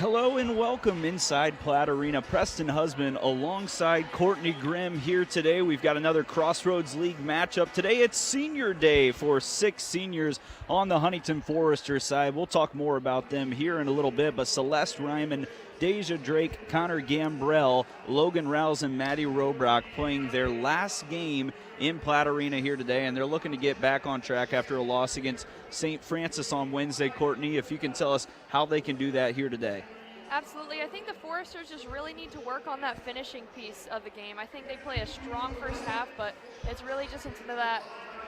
Hello and welcome inside Platt Arena. Preston Husband alongside Courtney Grimm here today. We've got another Crossroads League matchup. Today it's senior day for 6 seniors on the Huntington Forester side. We'll talk more about them here in a little bit, but Celeste Ryman, Deja Drake, Connor Gambrell, Logan Rouse, and Maddie Robrock playing their last game in Platt Arena here today, and they're looking to get back on track after a loss against St. Francis on Wednesday. Courtney, if you can tell us how they can do that here today. Absolutely. I think the Foresters just really need to work on that finishing piece of the game. I think they play a strong first half, but it's really just into that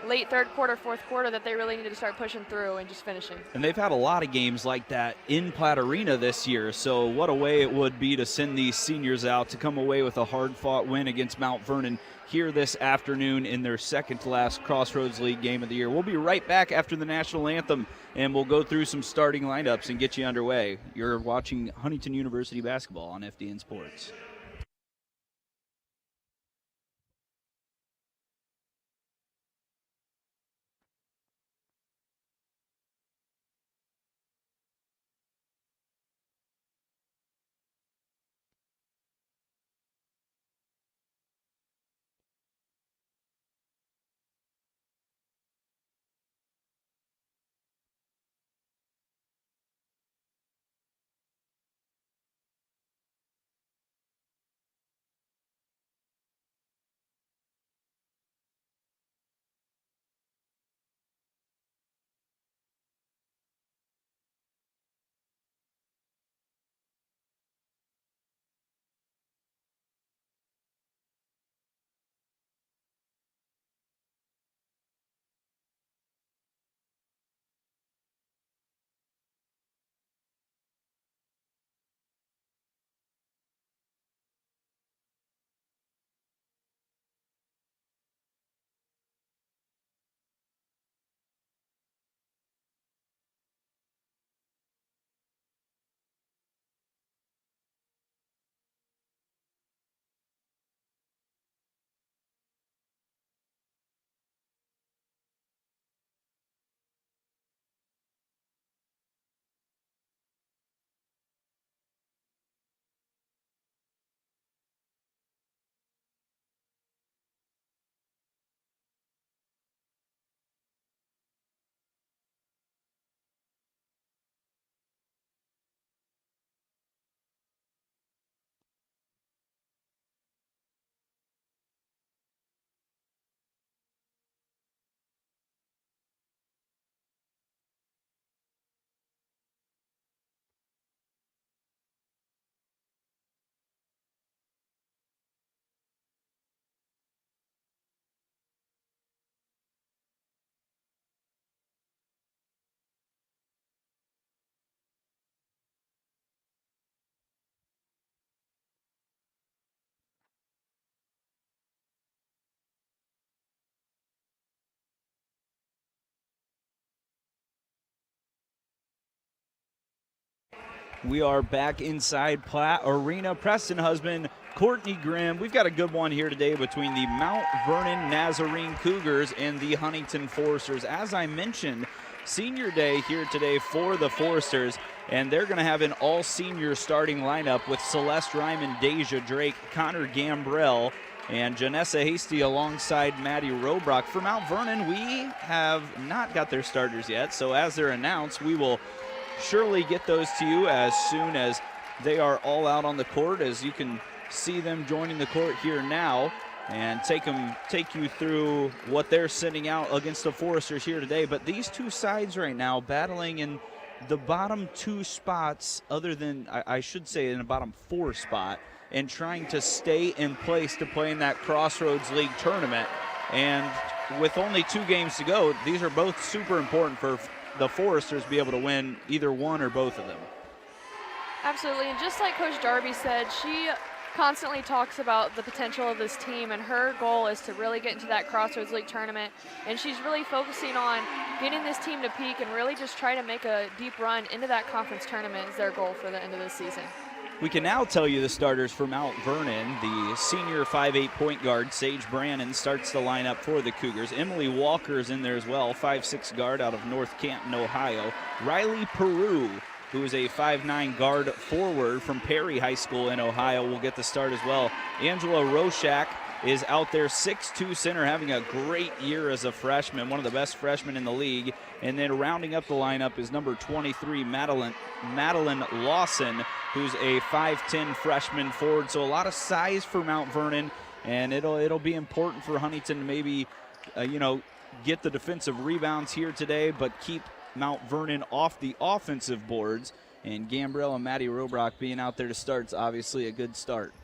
late third quarter, fourth quarter that they really need to start pushing through and just finishing. And they've had a lot of games like that in Platt Arena this year, so what a way it would be to send these seniors out to come away with a hard-fought win against Mount Vernon here this afternoon in their second-to-last Crossroads League game of the year. We'll be right back after the national anthem, and we'll go through some starting lineups and get you underway. You're watching Huntington University basketball on FDN Sports. We are back inside Platt Arena. Preston Husband, Courtney Grimm. We've got a good one here today between the Mount Vernon Nazarene Cougars and the Huntington Foresters. As I mentioned, senior day here today for the Foresters, and they're going to have an all-senior starting lineup with Celeste Ryman, Deja Drake, Connor Gambrell, and Janessa Hasty alongside Maddie Robrock. For Mount Vernon, we have not got their starters yet, so as they're announced, we will surely get those to you as soon as they are all out on the court, as you can see them joining the court here now and take you through what they're sending out against the Foresters here today. But these two sides right now battling in the bottom 2 spots, other than I should say in the bottom 4 spot, and trying to stay in place to play in that Crossroads League tournament. And with only 2 games to go, these are both super important for the Foresters be able to win either one or both of them. Absolutely, and just like Coach Darby said, she constantly talks about the potential of this team, and her goal is to really get into that Crossroads League tournament, and she's really focusing on getting this team to peak and really just try to make a deep run into that conference tournament is their goal for the end of this season. We can now tell you the starters for Mount Vernon. The senior 5'8" point guard, Sage Brannon, starts the lineup for the Cougars. Emily Walker's in there as well, 5'6" guard out of North Canton, Ohio. Riley Peru who is a 5'9" guard forward from Perry High School in Ohio, will get the start as well. Angela Roshak is out there, 6'2" center, having a great year as a freshman, one of the best freshmen in the league. And then rounding up the lineup is number 23, Madeline Lawson, who's a 5'10" freshman forward. So a lot of size for Mount Vernon, and it'll be important for Huntington to maybe, get the defensive rebounds here today, but keep Mount Vernon off the offensive boards. And Gambrell and Maddie Robrock being out there to start is obviously a good start.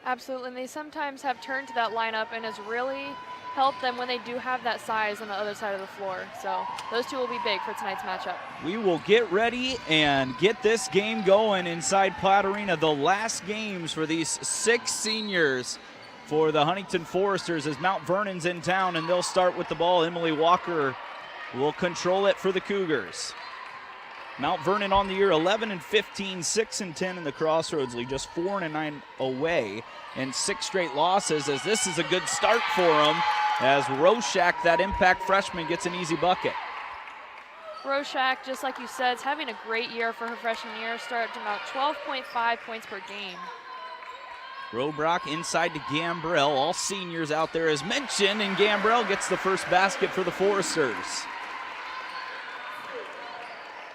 Absolutely, and they sometimes have turned to that lineup and has really helped them when they do have that size on the other side of the floor. So those two will be big for tonight's matchup. We will get ready and get this game going inside Platt Arena. The last games for these 6 seniors for the Huntington Foresters as Mount Vernon's in town, and they'll start with the ball. Emily Walker will control it for the Cougars. Mount Vernon on the year 11-15, 6-10 in the Crossroads League, just 4-9 away, and 6 straight losses, as this is a good start for them as Roshak, that impact freshman, gets an easy bucket. Roshak, just like you said, is having a great year for her freshman year, starting about 12.5 points per game. Robrock inside to Gambrell, all seniors out there as mentioned, and Gambrell gets the first basket for the Foresters.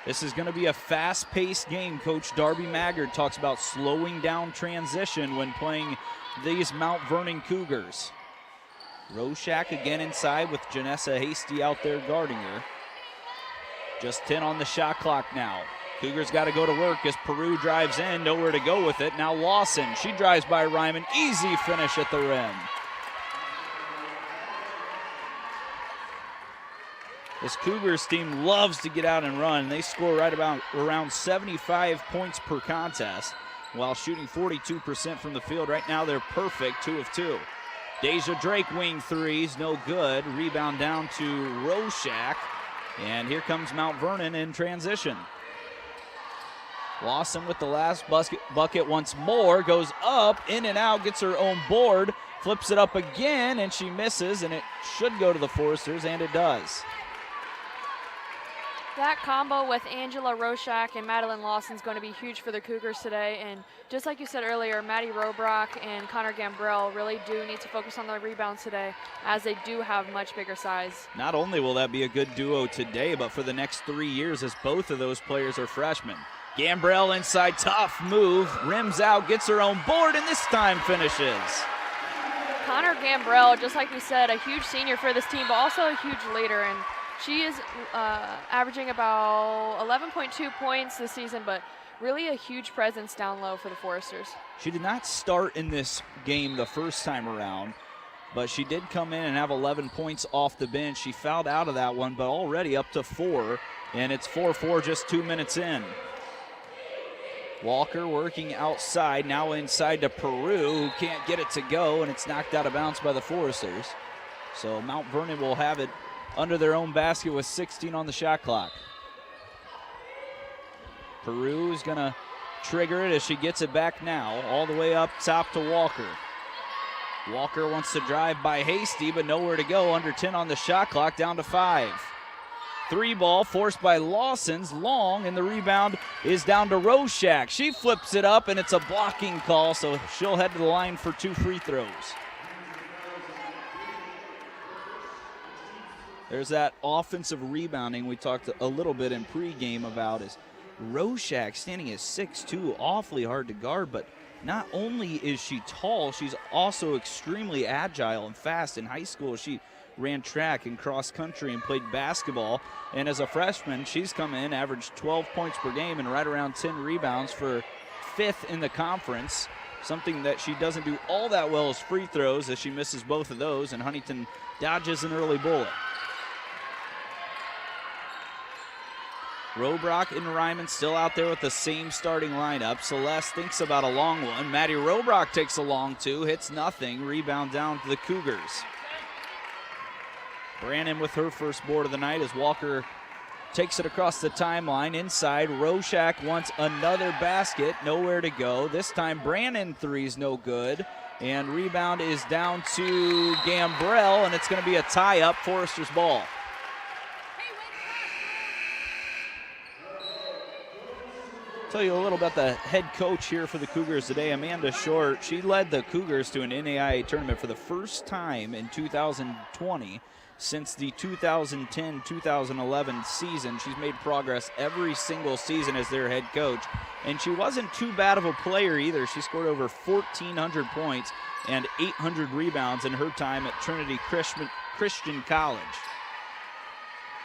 This is going to be a fast-paced game. Coach Darby Maggard talks about slowing down transition when playing these Mount Vernon Cougars. Roshak again inside with Janessa Hasty out there guarding her. Just 10 on the shot clock now. Cougars got to go to work as Peru drives in, nowhere to go with it. Now Lawson, she drives by Ryman, easy finish at the rim. This Cougars team loves to get out and run. They score right about around 75 points per contest while shooting 42% from the field. Right now they're perfect, 2 of 2. Deja Drake wing threes, no good. Rebound down to Roshak. And here comes Mount Vernon in transition. Lawson with the last bucket once more, goes up, in and out, gets her own board, flips it up again, and she misses, and it should go to the Foresters, and it does. That combo with Angela Roshak and Madeline Lawson is going to be huge for the Cougars today. And just like you said earlier, Maddie Robrock and Connor Gambrell really do need to focus on their rebounds today, as they do have much bigger size. Not only will that be a good duo today, but for the next 3 years, as both of those players are freshmen. Gambrell inside, tough move, rims out, gets her own board, and this time finishes. Connor Gambrell, just like we said, a huge senior for this team, but also a huge leader. And she is averaging about 11.2 points this season, but really a huge presence down low for the Foresters. She did not start in this game the first time around, but she did come in and have 11 points off the bench. She fouled out of that one, but already up to 4, and it's 4-4 just 2 minutes in. Walker working outside, now inside to Peru, who can't get it to go, and it's knocked out of bounds by the Foresters. So Mount Vernon will have it under their own basket with 16 on the shot clock. Peru is going to trigger it as she gets it back now, all the way up top to Walker. Walker wants to drive by Hasty, but nowhere to go, under 10 on the shot clock, down to 5. 3 ball forced by Lawson's long, and the rebound is down to Roshak. She flips it up, and it's a blocking call, so she'll head to the line for 2 free throws. There's that offensive rebounding we talked a little bit in pregame about, is Roshak standing at 6'2", awfully hard to guard, but not only is she tall, she's also extremely agile and fast. In high school, she ran track and cross country and played basketball. And as a freshman, she's come in, averaged 12 points per game and right around 10 rebounds for 5th in the conference. Something that she doesn't do all that well is free throws, as she misses both of those, and Huntington dodges an early bullet. Robrock and Ryman still out there with the same starting lineup. Celeste thinks about a long one. Maddie Robrock takes a long 2, hits nothing. Rebound down to the Cougars. Brannon with her first board of the night as Walker takes it across the timeline. Inside, Roshak wants another basket. Nowhere to go. This time, Brannon three's no good. And rebound is down to Gambrell, and it's going to be a tie-up, Foresters ball. Tell you a little about the head coach here for the Cougars today, Amanda Short. She led the Cougars to an NAIA tournament for the first time in 2020 since the 2010-2011 season. She's made progress every single season as their head coach, and she wasn't too bad of a player either. She scored over 1,400 points and 800 rebounds in her time at Trinity Christian College.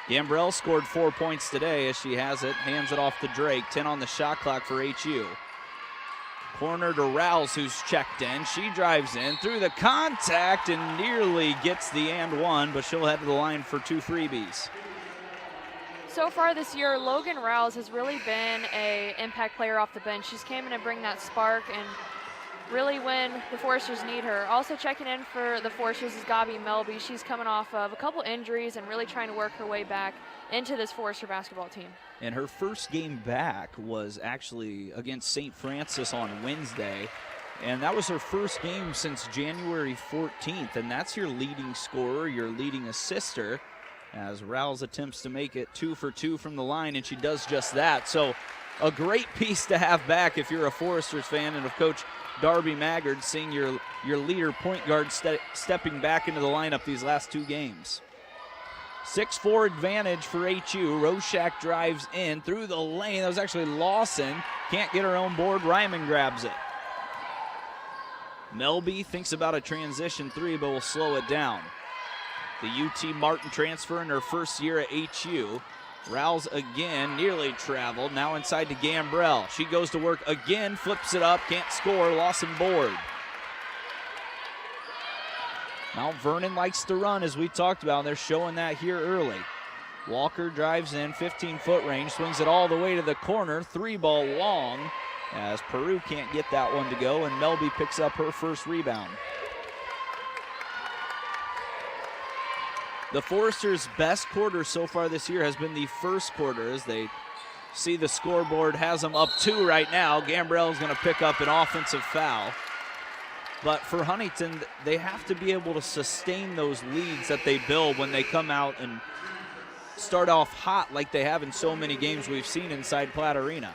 Gambrell scored 4 points today as she has it, hands it off to Drake. 10 on the shot clock for HU. Corner to Rouse, who's checked in. She drives in through the contact and nearly gets the and one, but she'll head to the line for 2 freebies. So far this year, Logan Rouse has really been an impact player off the bench. She's came in to bring that spark and really when the Foresters need her. Also checking in for the Foresters is Gabi Melby. She's coming off of a couple injuries and really trying to work her way back into this Forester basketball team. And her first game back was actually against St. Francis on Wednesday. And that was her first game since January 14th. And that's your leading scorer, your leading assister, as Rouse attempts to make it 2 for 2 from the line, and she does just that. So a great piece to have back if you're a Foresters fan, and of Coach Darby Maggard seeing your leader point guard stepping back into the lineup these last 2 games. 6-4 advantage for HU. Roshak drives in through the lane. That was actually Lawson. Can't get her own board. Ryman grabs it. Melby thinks about a transition 3, but will slow it down. The UT Martin transfer in her first year at HU. Rouse again, nearly traveled, now inside to Gambrell. She goes to work again, flips it up, can't score, Lawson board. Mount Vernon likes to run, as we talked about, and they're showing that here early. Walker drives in, 15-foot range, swings it all the way to the corner, 3-ball long, as Peru can't get that one to go, and Melby picks up her first rebound. The Foresters' best quarter so far this year has been the first quarter, as they see the scoreboard has them up 2 right now. Gambrell is going to pick up an offensive foul. But for Huntington, they have to be able to sustain those leads that they build when they come out and start off hot like they have in so many games we've seen inside Platte Arena.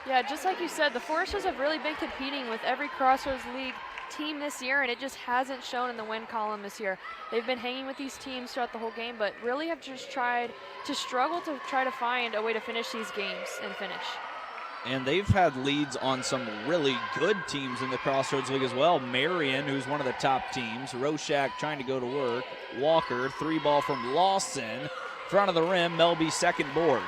Yeah, just like you said, the Foresters have really been competing with every Crossroads League team this year, and it just hasn't shown in the win column this year. They've been hanging with these teams throughout the whole game, but really have just tried to struggle to try to find a way to finish these games and finish. And they've had leads on some really good teams in the Crossroads League as well. Marion, who's one of the top teams. Roshak trying to go to work. Walker, 3-ball from Lawson. Front of the rim, Melby second board.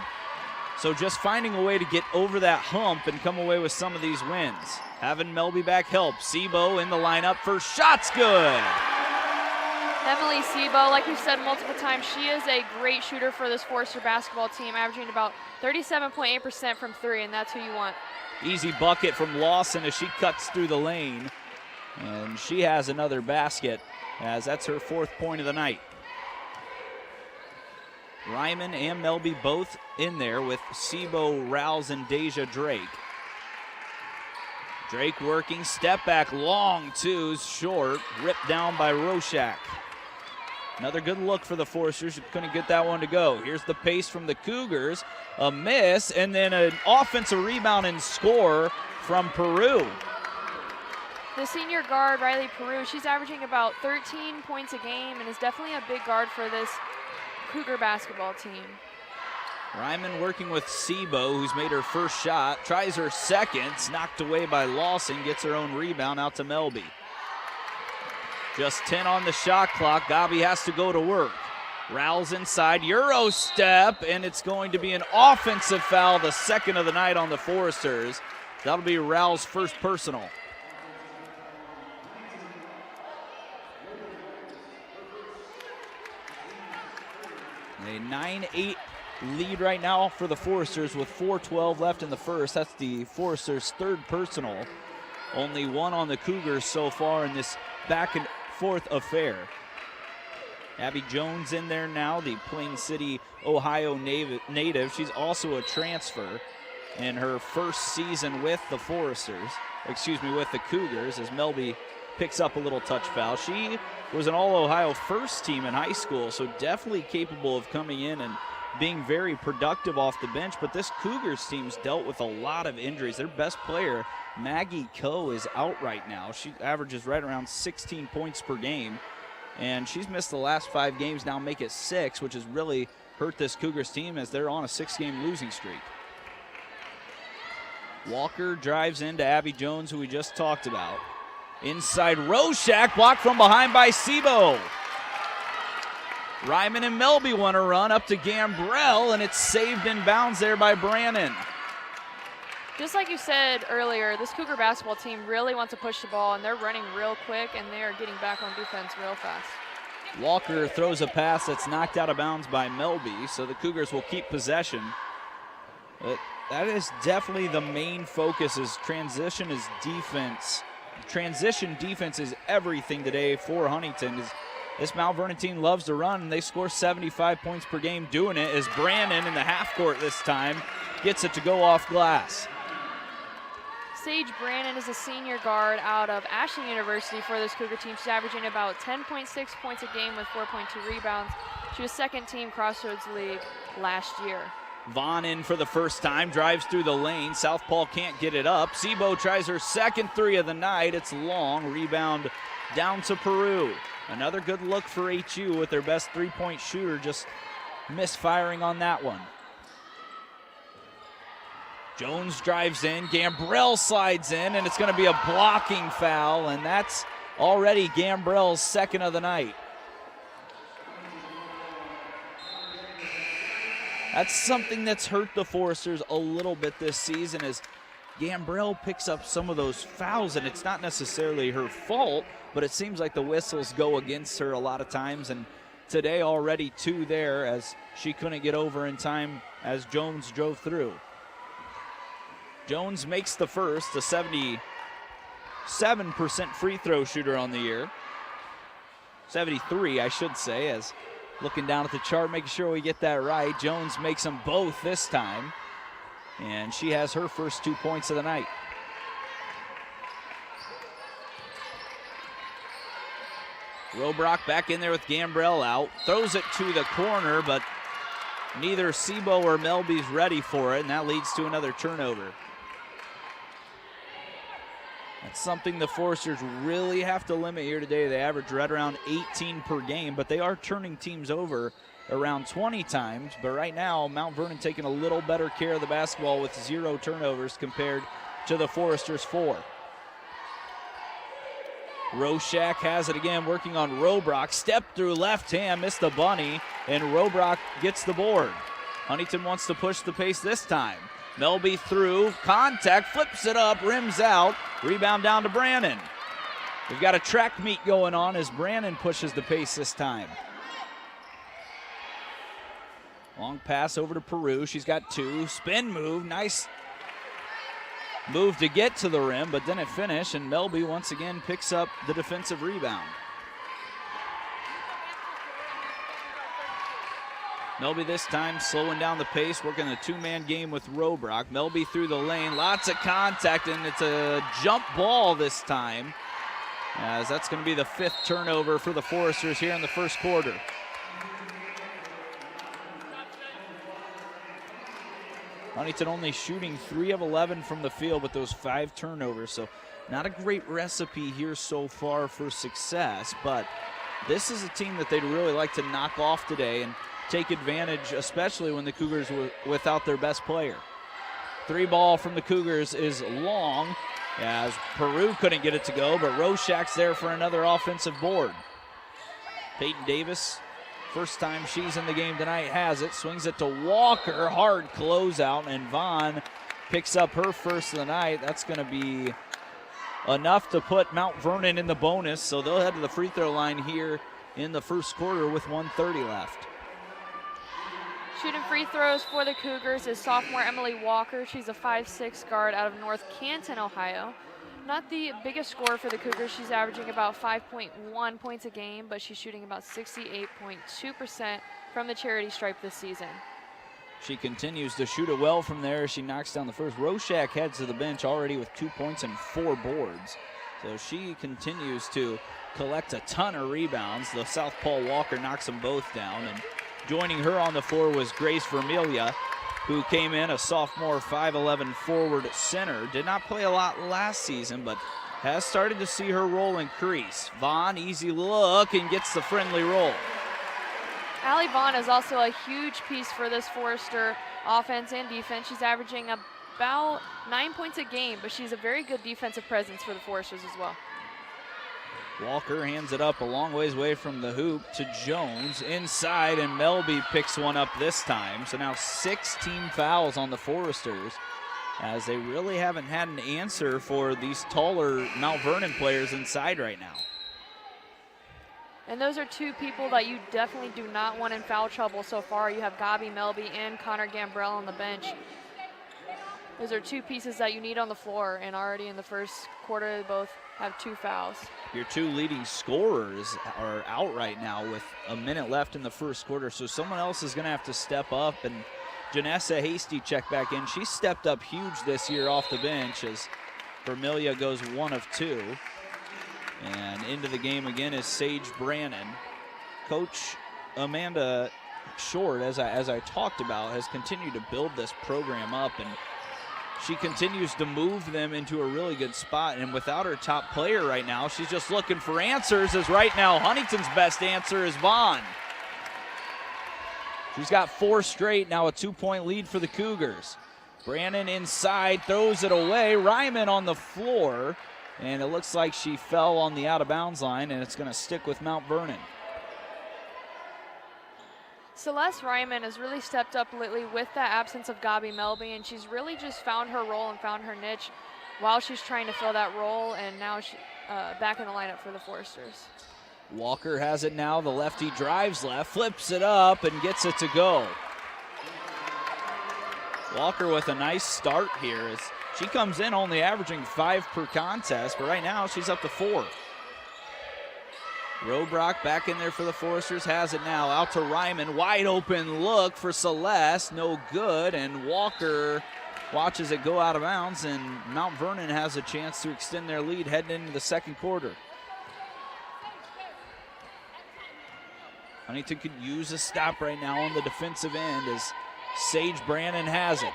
So just finding a way to get over that hump and come away with some of these wins. Having Melby back helps. Sebo in the lineup for shots good. Emily Sebo, like we've said multiple times, she is a great shooter for this Forester basketball team, averaging about 37.8% from 3, and that's who you want. Easy bucket from Lawson as she cuts through the lane. And she has another basket, as that's her 4th point of the night. Ryman and Melby both in there with Sebo, Rouse, and Deja Drake. Drake working, step back, long 2s, short, ripped down by Roshak. Another good look for the Foresters. Couldn't get that one to go. Here's the pace from the Cougars. A miss, and then an offensive rebound and score from Peru. The senior guard, Riley Peru, she's averaging about 13 points a game and is definitely a big guard for this Cougar basketball team. Ryman working with Sebo, who's made her first shot, tries her second, knocked away by Lawson, gets her own rebound out to Melby. Just 10 on the shot clock. Gabi has to go to work. Rouse inside, Euro step, and it's going to be an offensive foul, the second of the night on the Foresters. That'll be Rouse's first personal. A 9-8 lead right now for the Foresters with 4:12 left in the first. That's the Foresters' 3rd personal. Only 1 on the Cougars so far in this back and forth affair. Abby Jones in there now, the Plain City, Ohio native. She's also a transfer in her first season with the Foresters, with the Cougars, as Melby picks up a little touch foul. She was an All-Ohio first team in high school, so definitely capable of coming in and being very productive off the bench, but this Cougars team's dealt with a lot of injuries. Their best player, Maggie Coe, is out right now. She averages right around 16 points per game, and she's missed the last 5 games, now make it 6, which has really hurt this Cougars team as they're on a 6-game losing streak. Walker drives into Abby Jones, who we just talked about. Inside Roshak, blocked from behind by Sebo. Ryman and Melby want to run up to Gambrell, and it's saved in bounds there by Brannon. Just like you said earlier, this Cougar basketball team really wants to push the ball, and they're running real quick, and they are getting back on defense real fast. Walker throws a pass that's knocked out of bounds by Melby, so the Cougars will keep possession. But that is definitely the main focus, is transition is defense. Transition defense is everything today for Huntington. This Mount Vernon team loves to run, and they score 75 points per game doing it, as Brannon in the half court this time gets it to go off glass. Sage Brannon is a senior guard out of Ashland University for this Cougar team. She's averaging about 10.6 points a game with 4.2 rebounds. She was second team Crossroads League last year. Vaughn in for the first time, drives through the lane. Southpaw can't get it up. Sebo tries her second 3 of the night. It's long. Rebound down to Peru. Another good look for HU with their best 3-point shooter, just misfiring on that one. Jones drives in. Gambrell slides in, and it's going to be a blocking foul, and that's already Gambrell's second of the night. That's something that's hurt the Foresters a little bit this season, as Gambrell picks up some of those fouls, and it's not necessarily her fault, but it seems like the whistles go against her a lot of times, and today already 2 there, as she couldn't get over in time as Jones drove through. Jones makes the first, a 77% free throw shooter on the year. 73, I should say, as looking down at the chart, making sure we get that right. Jones makes them both this time, and she has her first 2 points of the night. Robrock back in there with Gambrell out. Throws it to the corner, but neither Sebo or Melby's ready for it, and that leads to another turnover. That's something the Foresters really have to limit here today. They average right around 18 per game, but they are turning teams over around 20 times. But right now, Mount Vernon taking a little better care of the basketball with 0 turnovers compared to the Foresters' 4. Roshak has it again, working on Robrock. Step through left hand, missed the bunny, and Robrock gets the board. Huntington wants to push the pace this time. Melby through, contact, flips it up, rims out, rebound down to Brannon. We've got a track meet going on as Brannon pushes the pace this time. Long pass over to Peru, she's got 2, spin move, nice move to get to the rim, but didn't finish, and Melby once again picks up the defensive rebound. Melby this time slowing down the pace, working a 2-man game with Robrock. Melby through the lane, lots of contact, and it's a jump ball this time, as that's going to be the 5th turnover for the Foresters here in the first quarter. Huntington only shooting 3 of 11 from the field with those 5 turnovers, so not a great recipe here so far for success, but this is a team that they'd really like to knock off today and take advantage, especially when the Cougars were without their best player. 3 ball from the Cougars is long, as Peru couldn't get it to go, but Roshak's there for another offensive board. Peyton Davis, first time she's in the game tonight, has it, swings it to Walker, hard closeout, and Vaughn picks up her first of the night. That's going to be enough to put Mount Vernon in the bonus, so they'll head to the free throw line here in the first quarter with 1:30 left. Shooting free throws for the Cougars is sophomore Emily Walker. She's a 5'6" guard out of North Canton, Ohio. Not the biggest scorer for the Cougars. She's averaging about 5.1 points a game, but she's shooting about 68.2% from the charity stripe this season. She continues to shoot it well from there. She knocks down the first. Roshak heads to the bench already with 2 points and 4 boards. So she continues to collect a ton of rebounds. The southpaw Walker knocks them both down, and Joining her on the floor was Grace Vermilia, who came in a sophomore 5'11" forward center. Did not play a lot last season, but has started to see her role increase. Vaughn, easy look, and gets the friendly roll. Allie Vaughn is also a huge piece for this Forester offense and defense. She's averaging about 9 points a game, but she's a very good defensive presence for the Foresters as well. Walker hands it up a long ways away from the hoop to Jones inside, and Melby picks one up this time. So now 6 team fouls on the Foresters, as they really haven't had an answer for these taller Mount Vernon players inside right now. And those are two people that you definitely do not want in foul trouble so far. You have Gabi Melby and Connor Gambrell on the bench. Those are two pieces that you need on the floor, and already in the first quarter, they both have 2 fouls. Your 2 leading scorers are out right now with a minute left in the first quarter, so someone else is going to have to step up. And Janessa Hasty checked back in. She stepped up huge this year off the bench as Vermilia goes 1 of 2. And into the game again is Sage Brannon. Coach Amanda Short, as I talked about, has continued to build this program up, and she continues to move them into a really good spot. And without her top player right now, she's just looking for answers, as right now Huntington's best answer is Vaughn. She's got 4 straight, now a 2-point lead for the Cougars. Brannon inside, throws it away. Ryman on the floor, and it looks like she fell on the out-of-bounds line, and it's going to stick with Mount Vernon. Celeste Ryman has really stepped up lately with the absence of Gabi Melby, and she's really just found her role and found her niche while she's trying to fill that role, and now she's back in the lineup for the Foresters. Walker has it now. The lefty drives left, flips it up, and gets it to go. Walker with a nice start here as she comes in only averaging 5 per contest, but right now she's up to 4. Robrock back in there for the Foresters, has it now, out to Ryman, wide open look for Celeste, no good, and Walker watches it go out of bounds, and Mount Vernon has a chance to extend their lead heading into the second quarter. Huntington could use a stop right now on the defensive end as Sage Brannon has it.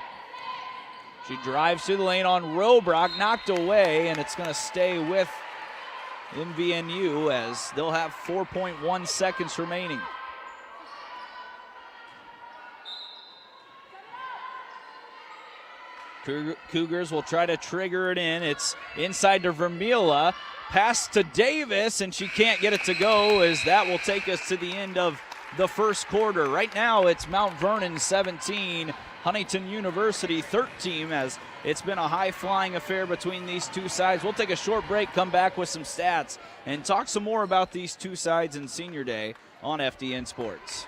She drives through the lane on Robrock, knocked away, and it's going to stay with MVNU as they'll have 4.1 seconds remaining. Cougars will try to trigger it in. It's inside to Vermila. Pass to Davis, and she can't get it to go, as that will take us to the end of the first quarter. Right now it's Mount Vernon 17, Huntington University 13, as it's been a high-flying affair between these two sides. We'll take a short break, come back with some stats, and talk some more about these two sides in Senior Day on FDN Sports.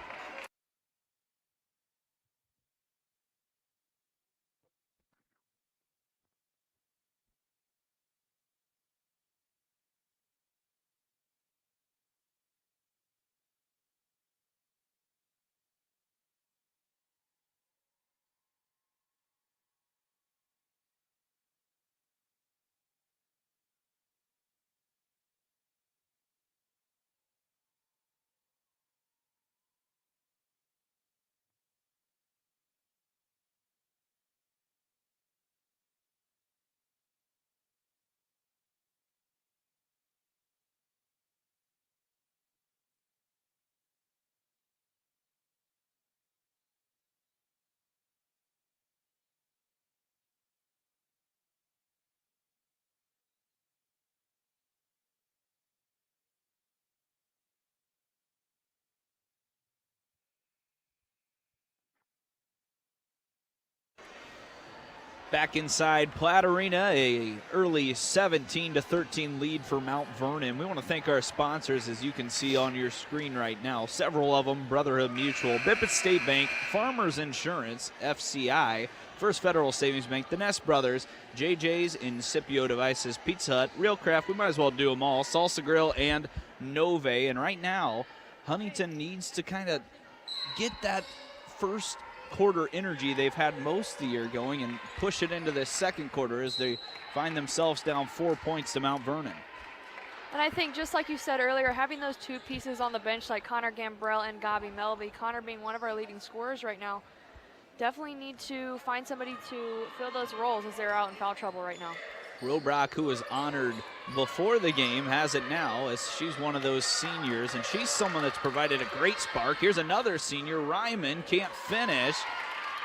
Back inside Platt Arena, a early 17-13 lead for Mount Vernon. We want to thank our sponsors, as you can see on your screen right now. Several of them: Brotherhood Mutual, Bippet State Bank, Farmers Insurance, FCI, First Federal Savings Bank, the Ness Brothers, JJ's Incipio Devices, Pizza Hut, Real Craft, we might as well do them all, Salsa Grill, and Nove. And right now, Huntington needs to kind of get that first quarter energy they've had most of the year going and push it into this second quarter as they find themselves down 4 points to Mount Vernon. And I think just like you said earlier, having those two pieces on the bench like Connor Gambrell and Gabi Melby, Connor being one of our leading scorers right now, definitely need to find somebody to fill those roles as they're out in foul trouble right now. Wilbrock, who was honored before the game, has it now as she's one of those seniors, and she's someone that's provided a great spark. Here's another senior. Ryman can't finish,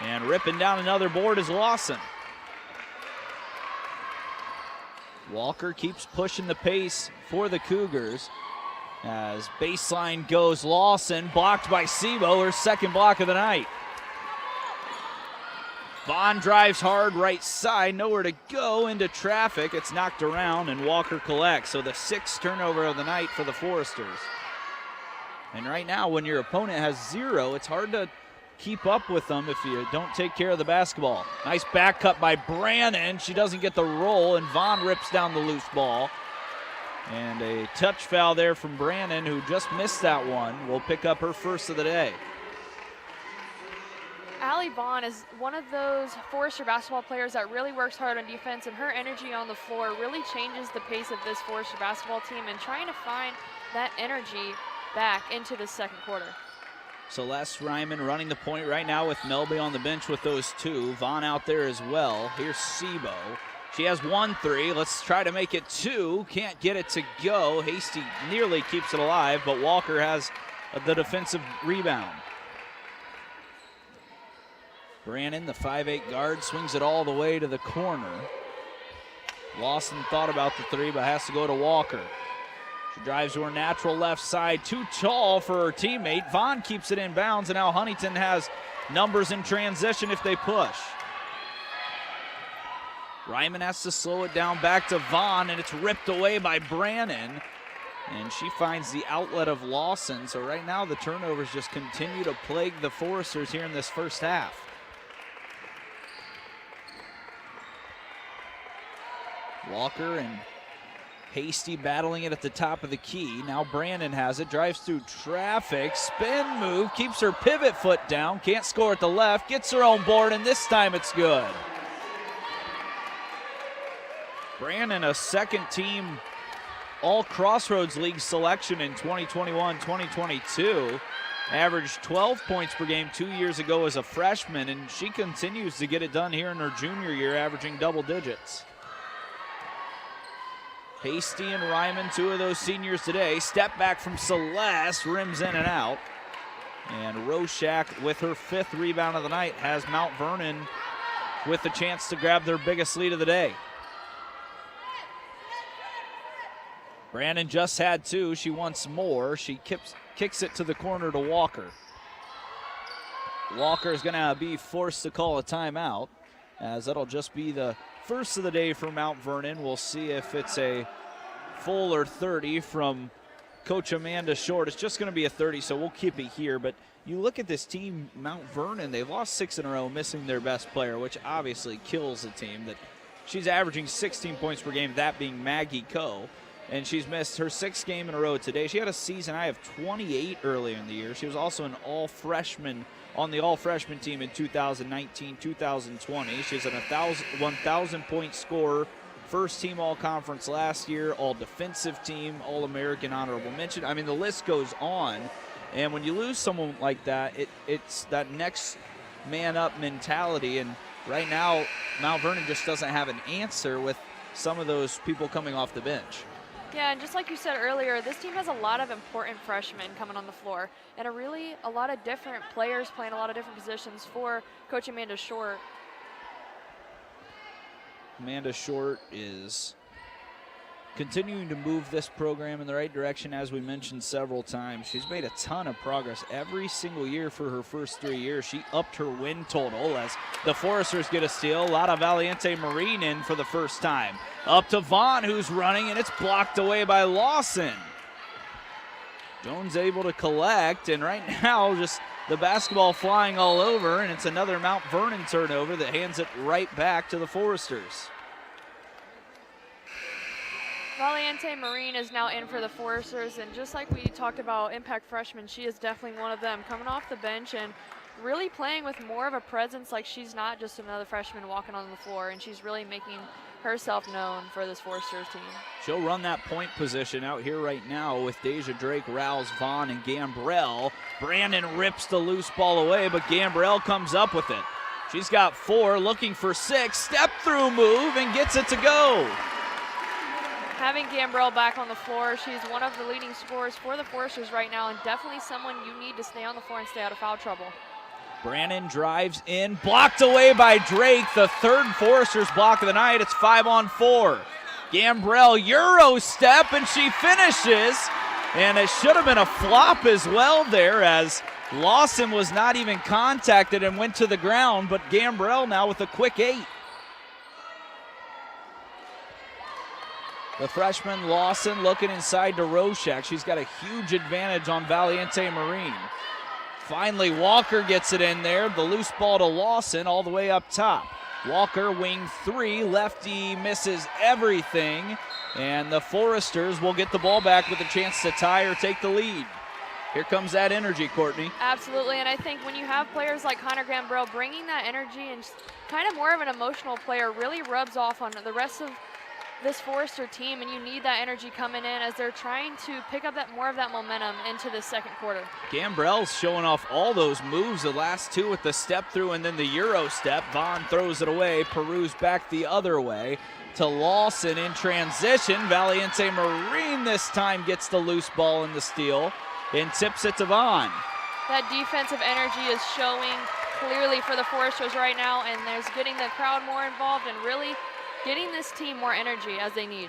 and ripping down another board is Lawson. Walker keeps pushing the pace for the Cougars as baseline goes. Lawson blocked by Sebo, her second block of the night. Vaughn drives hard right side, nowhere to go, into traffic. It's knocked around and Walker collects. So the sixth turnover of the night for the Foresters. And right now when your opponent has 0, it's hard to keep up with them if you don't take care of the basketball. Nice back cut by Brannon. She doesn't get the roll, and Vaughn rips down the loose ball. And a touch foul there from Brannon, who just missed that one. Will pick up her first of the day. Allie Vaughn is one of those Forester basketball players that really works hard on defense, and her energy on the floor really changes the pace of this Forester basketball team and trying to find that energy back into the second quarter. Celeste Ryman running the point right now with Melby on the bench with those two. Vaughn out there as well. Here's Sebo. She has 1 3. Let's try to make it 2. Can't get it to go. Hasty nearly keeps it alive, but Walker has the defensive rebound. Brannon, the 5'8" guard, swings it all the way to the corner. Lawson thought about the 3, but has to go to Walker. She drives to her natural left side, too tall for her teammate. Vaughn keeps it in bounds, and now Huntington has numbers in transition if they push. Ryman has to slow it down back to Vaughn, and it's ripped away by Brannon. And she finds the outlet of Lawson. So right now the turnovers just continue to plague the Foresters here in this first half. Walker and Hasty battling it at the top of the key. Now Brannon has it, drives through traffic, spin move, keeps her pivot foot down, can't score at the left, gets her own board, and this time it's good. Brannon, a second team All Crossroads League selection in 2021-2022. Averaged 12 points per game 2 years ago as a freshman, and she continues to get it done here in her junior year, averaging double digits. Hasty and Ryman, 2 of those seniors today. Step back from Celeste, rims in and out. And Roshak, with her 5th rebound of the night, has Mount Vernon with the chance to grab their biggest lead of the day. Brannon just had 2. She wants more. She kicks it to the corner to Walker. Walker is going to be forced to call a timeout, as that'll just be the first of the day for Mount Vernon. We'll see if it's a full or 30 from Coach Amanda Short. It's just going to be a 30, so we'll keep it here. But you look at this team, Mount Vernon, they've lost 6 in a row, missing their best player, which obviously kills the team. That she's averaging 16 points per game, that being Maggie Coe. And she's missed her 6th game in a row today. She had a season high of 28 earlier in the year. She was also an all-freshman on the all-freshman team in 2019-2020. She's an 1,000-point scorer, first team all-conference last year, all-defensive team, all-American honorable mention. I mean, the list goes on. And when you lose someone like that, it's that next man-up mentality. And right now, Mount Vernon just doesn't have an answer with some of those people coming off the bench. Yeah, and just like you said earlier, this team has a lot of important freshmen coming on the floor and a lot of different players playing a lot of different positions for Coach Amanda Short. Amanda Short is continuing to move this program in the right direction, as we mentioned several times. She's made a ton of progress every single year for her first 3 years. She upped her win total as the Foresters get a steal. Lada Valiente Marine in for the first time. Up to Vaughn, who's running, and it's blocked away by Lawson. Jones able to collect, and right now just the basketball flying all over, and it's another Mount Vernon turnover that hands it right back to the Foresters. Valiente Marine is now in for the Foresters, and just like we talked about impact freshmen, she is definitely one of them, coming off the bench and really playing with more of a presence, like she's not just another freshman walking on the floor, and she's really making herself known for this Foresters team. She'll run that point position out here right now with Deja Drake, Rouse, Vaughn, and Gambrell. Brandon rips the loose ball away, but Gambrell comes up with it. She's got 4, looking for 6, step through move, and gets it to go. Having Gambrell back on the floor, she's one of the leading scorers for the Foresters right now, and definitely someone you need to stay on the floor and stay out of foul trouble. Brandon drives in, blocked away by Drake, the 3rd Foresters block of the night. It's 5-on-4. Gambrell Euro step, and she finishes. And it should have been a flop as well there, as Lawson was not even contacted and went to the ground, but Gambrell now with a quick 8. The freshman Lawson looking inside to Roshak. She's got a huge advantage on Valiente Marine. Finally, Walker gets it in there. The loose ball to Lawson all the way up top. Walker, wing 3, lefty misses everything, and the Foresters will get the ball back with a chance to tie or take the lead. Here comes that energy, Courtney. Absolutely, and I think when you have players like Hunter Gambrell, bringing that energy and kind of more of an emotional player really rubs off on the rest of this Forester team, and you need that energy coming in as they're trying to pick up more of that momentum into the second quarter. Gambrell's showing off all those moves, the last 2 with the step through and then the Euro step. Vaughn throws it away. Peru's back the other way to Lawson in transition. Valiente Marine this time gets the loose ball in the steal and tips it to Vaughn. That defensive energy is showing clearly for the Foresters right now, and there's getting the crowd more involved and really getting this team more energy as they need.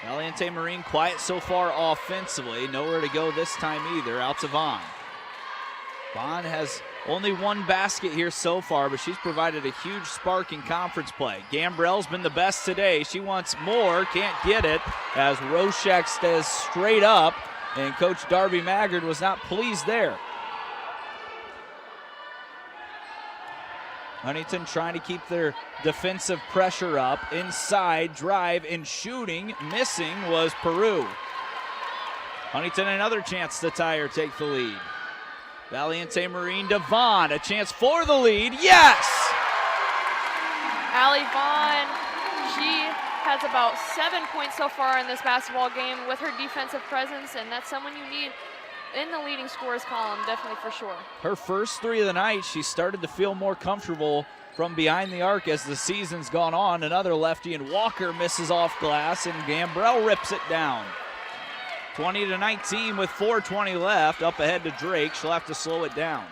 Valiente Marine quiet so far offensively. Nowhere to go this time either. Out to Vaughn. Vaughn has only 1 basket here so far, but she's provided a huge spark in conference play. Gambrell's been the best today. She wants more, can't get it, as Roshak stays straight up, and Coach Darby Maggard was not pleased there. Huntington trying to keep their defensive pressure up. Inside, drive, and shooting. Missing was Peru. Huntington another chance to tie or take the lead. Valiente Marine to Vaughn. A chance for the lead. Yes! Allie Vaughn, she has about 7 points so far in this basketball game with her defensive presence, and that's someone you need in the leading scorers column, definitely for sure. Her first 3 of the night, she started to feel more comfortable from behind the arc as the season's gone on. Another lefty, and Walker misses off glass, and Gambrell rips it down. 20-19 with 4:20 left. Up ahead to Drake. She'll have to slow it down.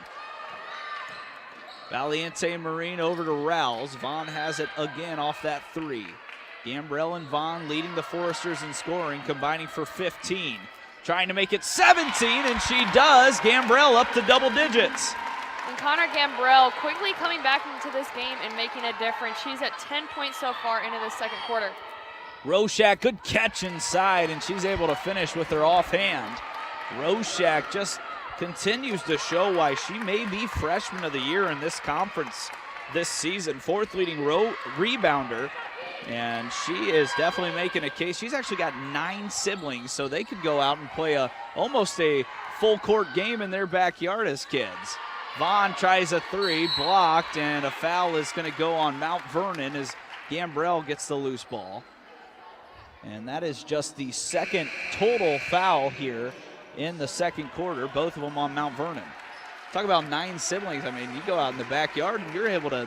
Valiente Marine over to Rouse. Vaughn has it again off that 3. Gambrell and Vaughn leading the Foresters in scoring, combining for 15. Trying to make it 17, and she does. Gambrell up to double digits. And Connor Gambrell quickly coming back into this game and making a difference. She's at 10 points so far into the second quarter. Roshak, good catch inside, and she's able to finish with her offhand. Roshak just continues to show why she may be freshman of the year in this conference this season. 4th leading rebounder. And she is definitely making a case. She's actually got 9 siblings, so they could go out and play almost a full court game in their backyard as kids. Vaughn tries a 3, blocked, and a foul is going to go on Mount Vernon as Gambrell gets the loose ball. And that is just the 2nd total foul here in the second quarter, both of them on Mount Vernon. Talk about 9 siblings. I mean, you go out in the backyard and you're able to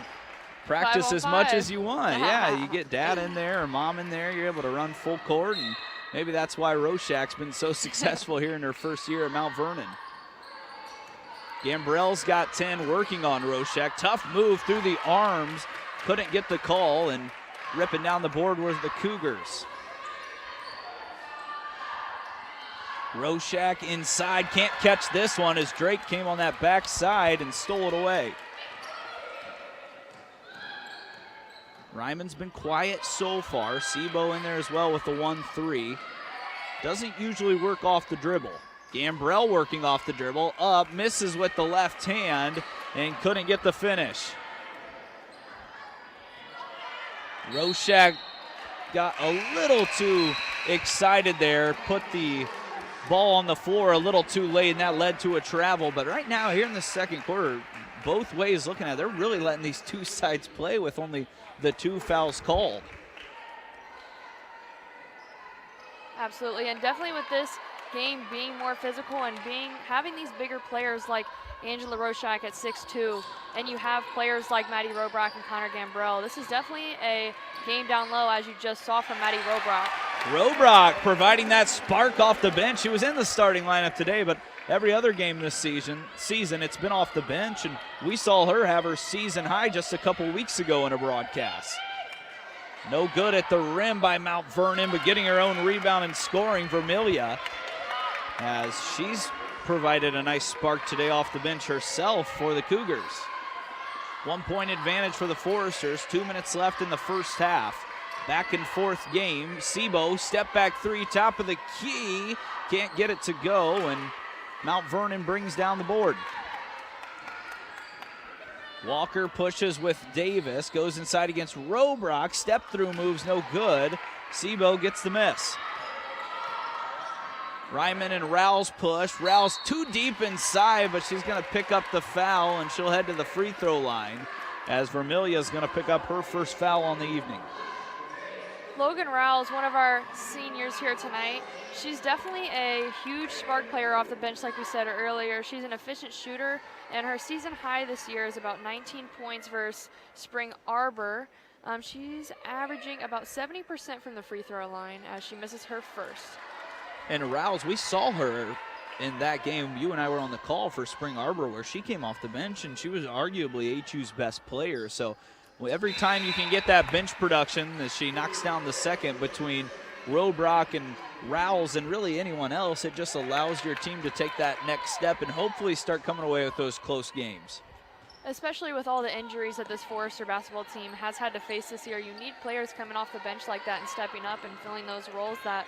practice as much as you want. Yeah, you get dad in there or mom in there, you're able to run full court, and maybe that's why Roshak's been so successful here in her first year at Mount Vernon. Gambrell's got 10 working on Roshak. Tough move through the arms. Couldn't get the call, and ripping down the board was the Cougars. Roshak inside, can't catch this one as Drake came on that backside and stole it away. Ryman's been quiet so far. Sebo in there as well with the 1-3. Doesn't usually work off the dribble. Gambrell working off the dribble, up, misses with the left hand, and couldn't get the finish. Roshak got a little too excited there, put the ball on the floor a little too late, and that led to a travel. But right now, here in the second quarter, both ways looking at it. They're really letting these two sides play with only the 2 fouls called. Absolutely, and definitely with this game being more physical and having these bigger players like Angela Roshak at 6'2", and you have players like Maddie Robrock and Connor Gambrell. This is definitely a game down low, as you just saw from Maddie Robrock. Robrock providing that spark off the bench. She was in the starting lineup today, but every other game this season it's been off the bench, and we saw her have her season high just a couple weeks ago in a broadcast. No good at the rim by Mount Vernon, but getting her own rebound and scoring, Vermilia, as she's provided a nice spark today off the bench herself for the Cougars. 1-point advantage for the Foresters, 2 minutes left in the first half. Back and forth game. Sebo, step back three, top of the key. Can't get it to go, and Mount Vernon brings down the board. Walker pushes with Davis, goes inside against Robrock. Step through moves no good. Sebo gets the miss. Ryman and Rouse push. Rouse too deep inside, but she's going to pick up the foul, and she'll head to the free throw line as Vermilia is going to pick up her first foul on the evening. Logan Rouse, one of our seniors here tonight, she's definitely a huge spark player off the bench, like we said earlier. She's an efficient shooter, and her season high this year is about 19 points versus Spring Arbor. She's averaging about 70% from the free throw line as she misses her first. And Rouse, we saw her in that game. You and I were on the call for Spring Arbor where she came off the bench, and she was arguably HU's best player. So every time you can get that bench production as she knocks down the second between Robrock and Rouse and really anyone else, it just allows your team to take that next step and hopefully start coming away with those close games. Especially with all the injuries that this Forester basketball team has had to face this year, you need players coming off the bench like that and stepping up and filling those roles that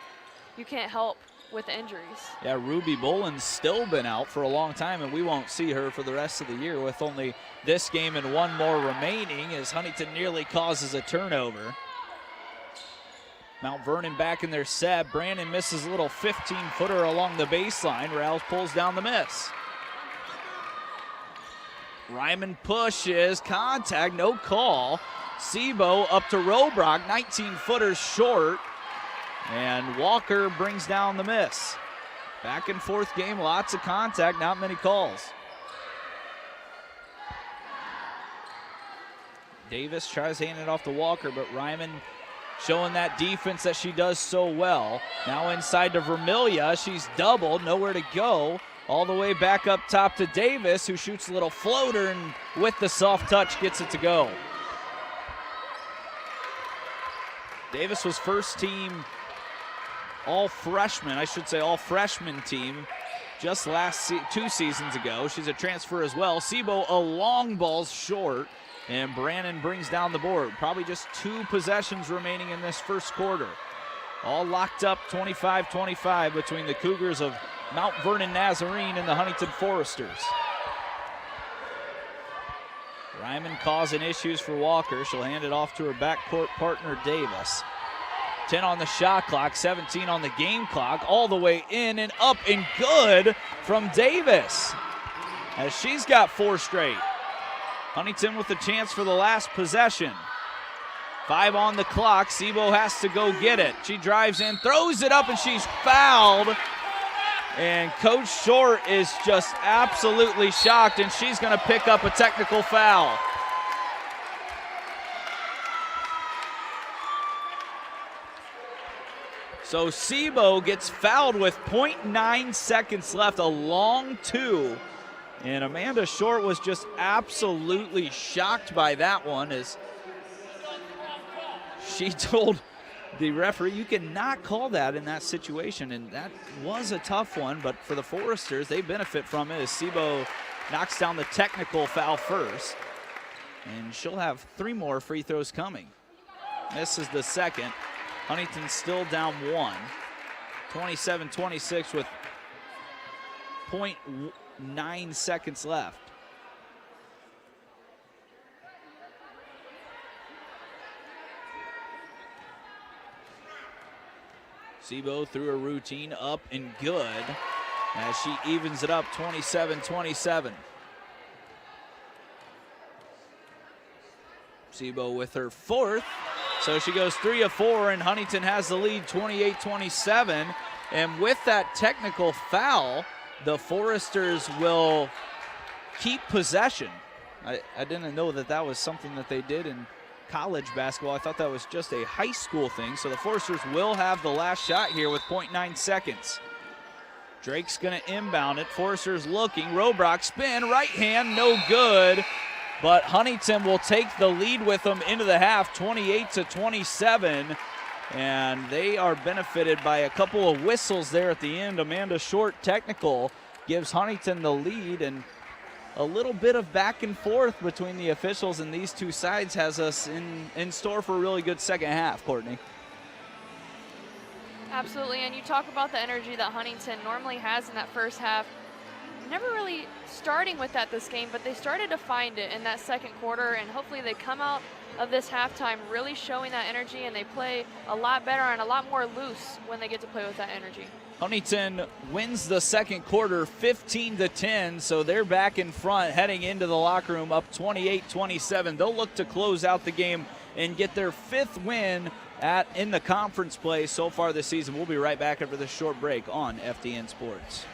you can't help with the injuries. Yeah, Ruby Boland's still been out for a long time, and we won't see her for the rest of the year with only this game and one more remaining as Huntington nearly causes a turnover. Mount Vernon back in their set. Brandon misses a little 15-footer along the baseline. Rouse pulls down the miss. Ryman pushes, contact, no call. Sebo up to Robrock, 19-footers short. And Walker brings down the miss. Back and forth game, lots of contact, not many calls. Davis tries to hand it off to Walker, but Ryman showing that defense that she does so well. Now inside to Vermilia, she's doubled, nowhere to go. All the way back up top to Davis, who shoots a little floater and with the soft touch gets it to go. Davis was first team all freshman team just two seasons ago. She's a transfer as well. Sebo, a long ball short, and Brannon brings down the board. Probably just 2 possessions remaining in this first quarter. All locked up 25-25 between the Cougars of Mount Vernon Nazarene and the Huntington Foresters. Ryman causing issues for Walker. She'll hand it off to her backcourt partner, Davis. 10 on the shot clock, 17 on the game clock, all the way in and up and good from Davis, as she's got 4 straight. Huntington with the chance for the last possession. 5 on the clock, Sebo has to go get it. She drives in, throws it up, and she's fouled. And Coach Short is just absolutely shocked, and she's going to pick up a technical foul. So Sebo gets fouled with 0.9 seconds left, a long 2. And Amanda Short was just absolutely shocked by that one, as she told the referee, you cannot call that in that situation. And that was a tough one, but for the Foresters, they benefit from it as Sebo knocks down the technical foul first. And she'll have 3 more free throws coming. This is the second. Huntington still down 1. 27-26 with 0.9 seconds left. Sebo through a routine, up and good as she evens it up 27-27. Sebo with her fourth. So she goes 3 of 4, and Huntington has the lead 28-27. And with that technical foul, the Foresters will keep possession. I didn't know that was something that they did in college basketball. I thought that was just a high school thing. So the Foresters will have the last shot here with 0.9 seconds. Drake's going to inbound it. Foresters looking. Robrock spin. Right hand. No good. But Huntington will take the lead with them into the half, 28-27. And they are benefited by a couple of whistles there at the end. Amanda Short technical gives Huntington the lead, and a little bit of back and forth between the officials and these two sides has us in store for a really good second half, Courtney. Absolutely, and you talk about the energy that Huntington normally has in that first half. Never really starting with that this game, but they started to find it in that second quarter, and hopefully they come out of this halftime really showing that energy, and they play a lot better and a lot more loose when they get to play with that energy. Huntington wins the second quarter 15-10, so they're back in front heading into the locker room up 28-27. They'll look to close out the game and get their 5th win in the conference play so far this season. We'll be right back after this short break on FDN Sports.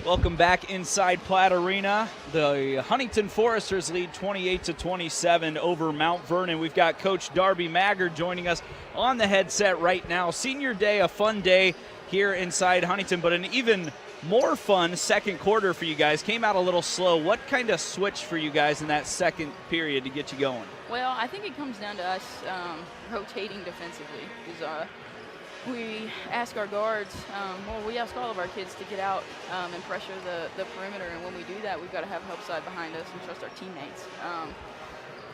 Welcome back inside Platt Arena. The Huntington Foresters lead 28-27 over Mount Vernon. We've got Coach Darby Maggard joining us on the headset right now. Senior day, a fun day here inside Huntington, but an even more fun second quarter for you guys. Came out a little slow. What kind of switched for you guys in that second period to get you going? Well, I think it comes down to us rotating defensively. Because we ask our guards, we ask all of our kids to get out and pressure the perimeter. And when we do that, we've got to have help side behind us and trust our teammates.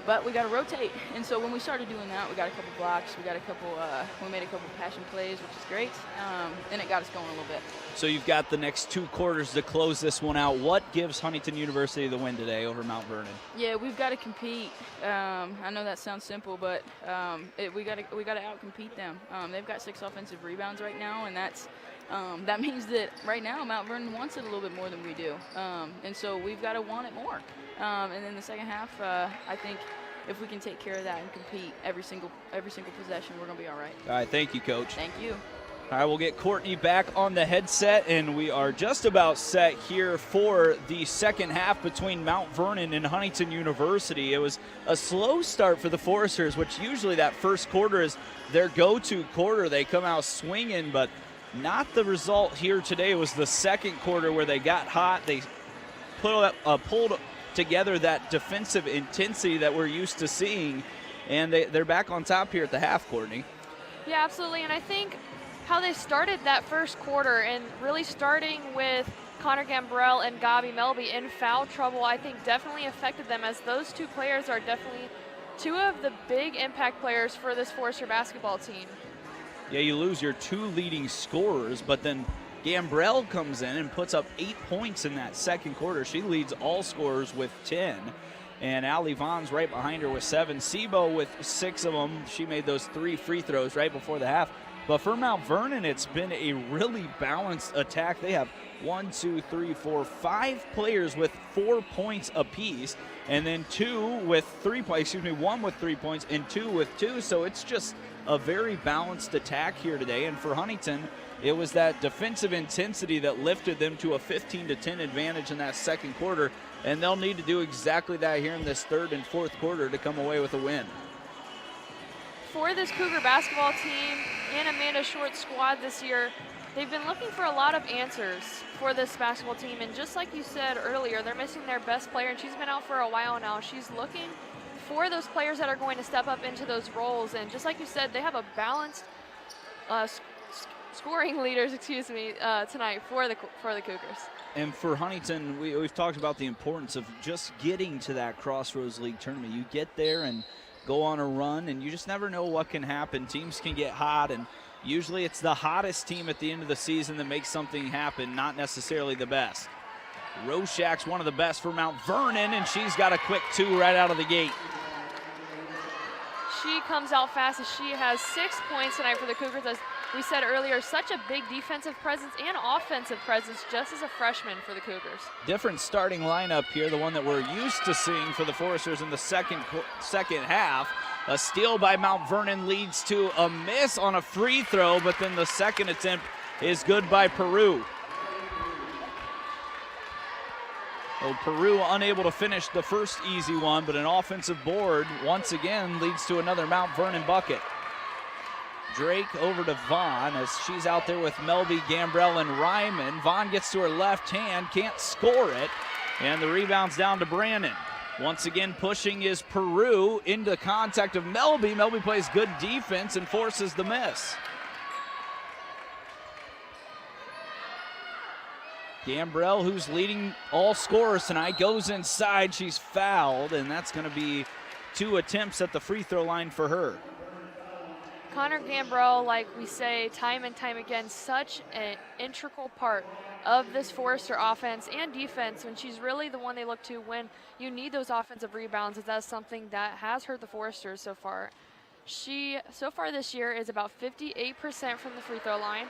But we got to rotate. And so when we started doing that, we got a couple blocks. We made a couple passion plays, which is great. And it got us going a little bit. So you've got the next 2 quarters to close this one out. What gives Huntington University the win today over Mount Vernon? Yeah, we've got to compete. I know that sounds simple, but we got to outcompete them. They've got 6 offensive rebounds right now, and that means that right now Mount Vernon wants it a little bit more than we do. And so we've got to want it more. And then the second half, I think if we can take care of that and compete every single possession, we're going to be all right. All right, thank you, Coach. Thank you. All right, we'll get Courtney back on the headset, and we are just about set here for the second half between Mount Vernon and Huntington University. It was a slow start for the Foresters, which usually that first quarter is their go-to quarter. They come out swinging, but not the result here today. It was the second quarter where they got hot. They pulled together that defensive intensity that we're used to seeing, and they're back on top here at the half, Courtney. Yeah, absolutely, and I think how they started that first quarter and really starting with Connor Gambrell and Gabi Melby in foul trouble, I think definitely affected them, as those 2 players are definitely 2 of the big impact players for this Forester basketball team. Yeah, you lose your 2 leading scorers, but then Gambrell comes in and puts up 8 points in that second quarter. She leads all scorers with 10. And Allie Vaughn's right behind her with 7. Sebo with 6 of them. She made those 3 free throws right before the half. But for Mount Vernon, it's been a really balanced attack. They have 5 players with 4 points apiece, and then 1 with 3 points, and 2 with 2. So it's just a very balanced attack here today. And for Huntington, it was that defensive intensity that lifted them to a 15-10 advantage in that second quarter, and they'll need to do exactly that here in this third and fourth quarter to come away with a win. For this Cougar basketball team and Amanda Short's squad this year, they've been looking for a lot of answers for this basketball team. And just like you said earlier, they're missing their best player, and she's been out for a while now. She's looking for those players that are going to step up into those roles. And just like you said, they have a balanced scoring leaders, tonight for the Cougars. And for Huntington, we've talked about the importance of just getting to that Crossroads League tournament. You get there and go on a run, and you just never know what can happen. Teams can get hot, and usually it's the hottest team at the end of the season that makes something happen, not necessarily the best. Roshak's one of the best for Mount Vernon, and she's got a quick 2 right out of the gate. She comes out fast, as she has 6 points tonight for the Cougars. As we said earlier, such a big defensive presence and offensive presence just as a freshman for the Cougars. Different starting lineup here, the one that we're used to seeing for the Foresters in the second half. A steal by Mount Vernon leads to a miss on a free throw, but then the second attempt is good by Peru. Well, Peru unable to finish the first easy one, but an offensive board once again leads to another Mount Vernon bucket. Drake over to Vaughn as she's out there with Melby, Gambrell, and Ryman. Vaughn gets to her left hand, can't score it, and the rebound's down to Brandon. Once again, pushing is Peru into contact of Melby. Melby plays good defense and forces the miss. Gambrell, who's leading all scorers tonight, goes inside. She's fouled, and that's going to be 2 attempts at the free throw line for her. Connor Gambrell, like we say time and time again, such an integral part of this Forester offense and defense, when she's really the one they look to when you need those offensive rebounds, as that's something that has hurt the Foresters so far. She, so far this year, is about 58% from the free throw line.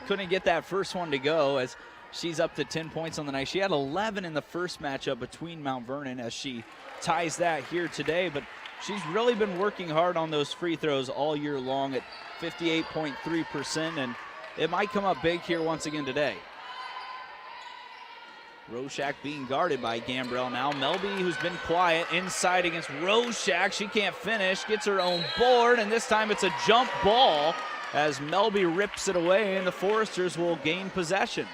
Couldn't get that first one to go, as she's up to 10 points on the night. She had 11 in the first matchup between Mount Vernon, as she ties that here today, but she's really been working hard on those free throws all year long at 58.3%, and it might come up big here once again today. Roshak being guarded by Gambrell now. Melby, who's been quiet, inside against Roshak. She can't finish, gets her own board, and this time it's a jump ball as Melby rips it away, and the Foresters will gain possession.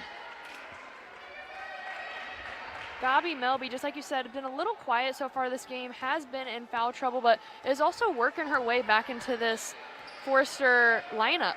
Gabi Melby, just like you said, been a little quiet so far this game, has been in foul trouble, but is also working her way back into this Forester lineup.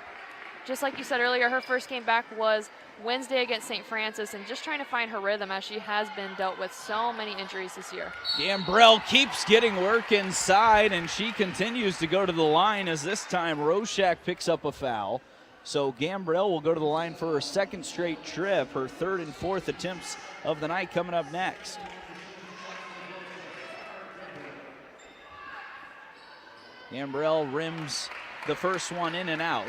Just like you said earlier, her first game back was Wednesday against St. Francis, and just trying to find her rhythm as she has been dealt with so many injuries this year. Gambrell keeps getting work inside, and she continues to go to the line as this time Roshak picks up a foul. So Gambrell will go to the line for her second straight trip, her third and fourth attempts of the night coming up next. Gambrell rims the first one in and out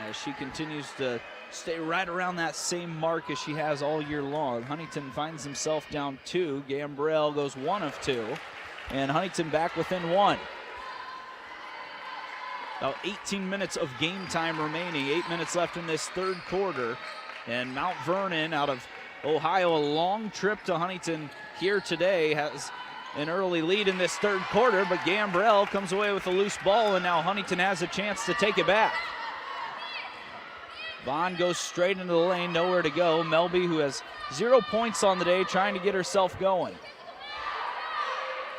as she continues to stay right around that same mark as she has all year long. Huntington finds himself down 2. Gambrell goes 1 of 2, and Huntington back within 1. About 18 minutes of game time remaining, 8 minutes left in this third quarter, and Mount Vernon out of Ohio, a long trip to Huntington here today, has an early lead in this third quarter, but Gambrell comes away with a loose ball, and now Huntington has a chance to take it back. Vaughn goes straight into the lane, nowhere to go. Melby, who has 0 points on the day, trying to get herself going.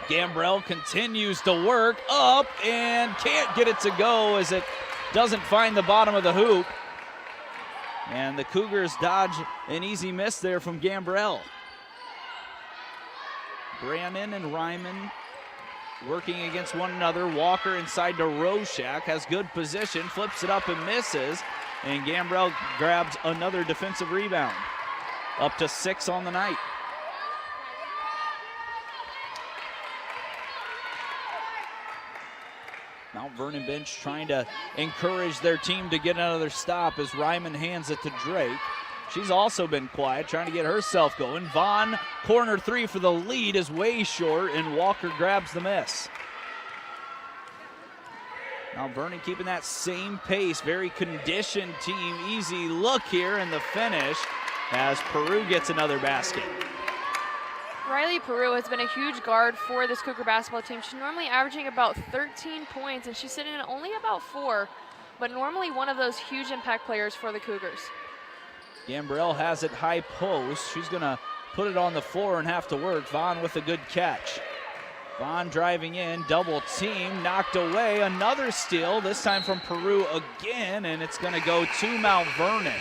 Gambrell continues to work up and can't get it to go as it doesn't find the bottom of the hoop. And the Cougars dodge an easy miss there from Gambrell. Brannon and Ryman working against one another. Walker inside to Roshak, has good position, flips it up and misses. And Gambrell grabs another defensive rebound. Up to 6 on the night. Mount Vernon bench trying to encourage their team to get another stop as Ryman hands it to Drake. She's also been quiet, trying to get herself going. Vaughn, corner 3 for the lead, is way short, and Walker grabs the miss. Mount Vernon keeping that same pace, very conditioned team. Easy look here in the finish as Peru gets another basket. Riley Peru has been a huge guard for this Cougar basketball team. She's normally averaging about 13 points, and she's sitting at only about 4, but normally one of those huge impact players for the Cougars. Gambrell has it high post. She's going to put it on the floor and have to work. Vaughn with a good catch. Vaughn driving in, double team, knocked away. Another steal, this time from Peru again, and it's going to go to Mount Vernon.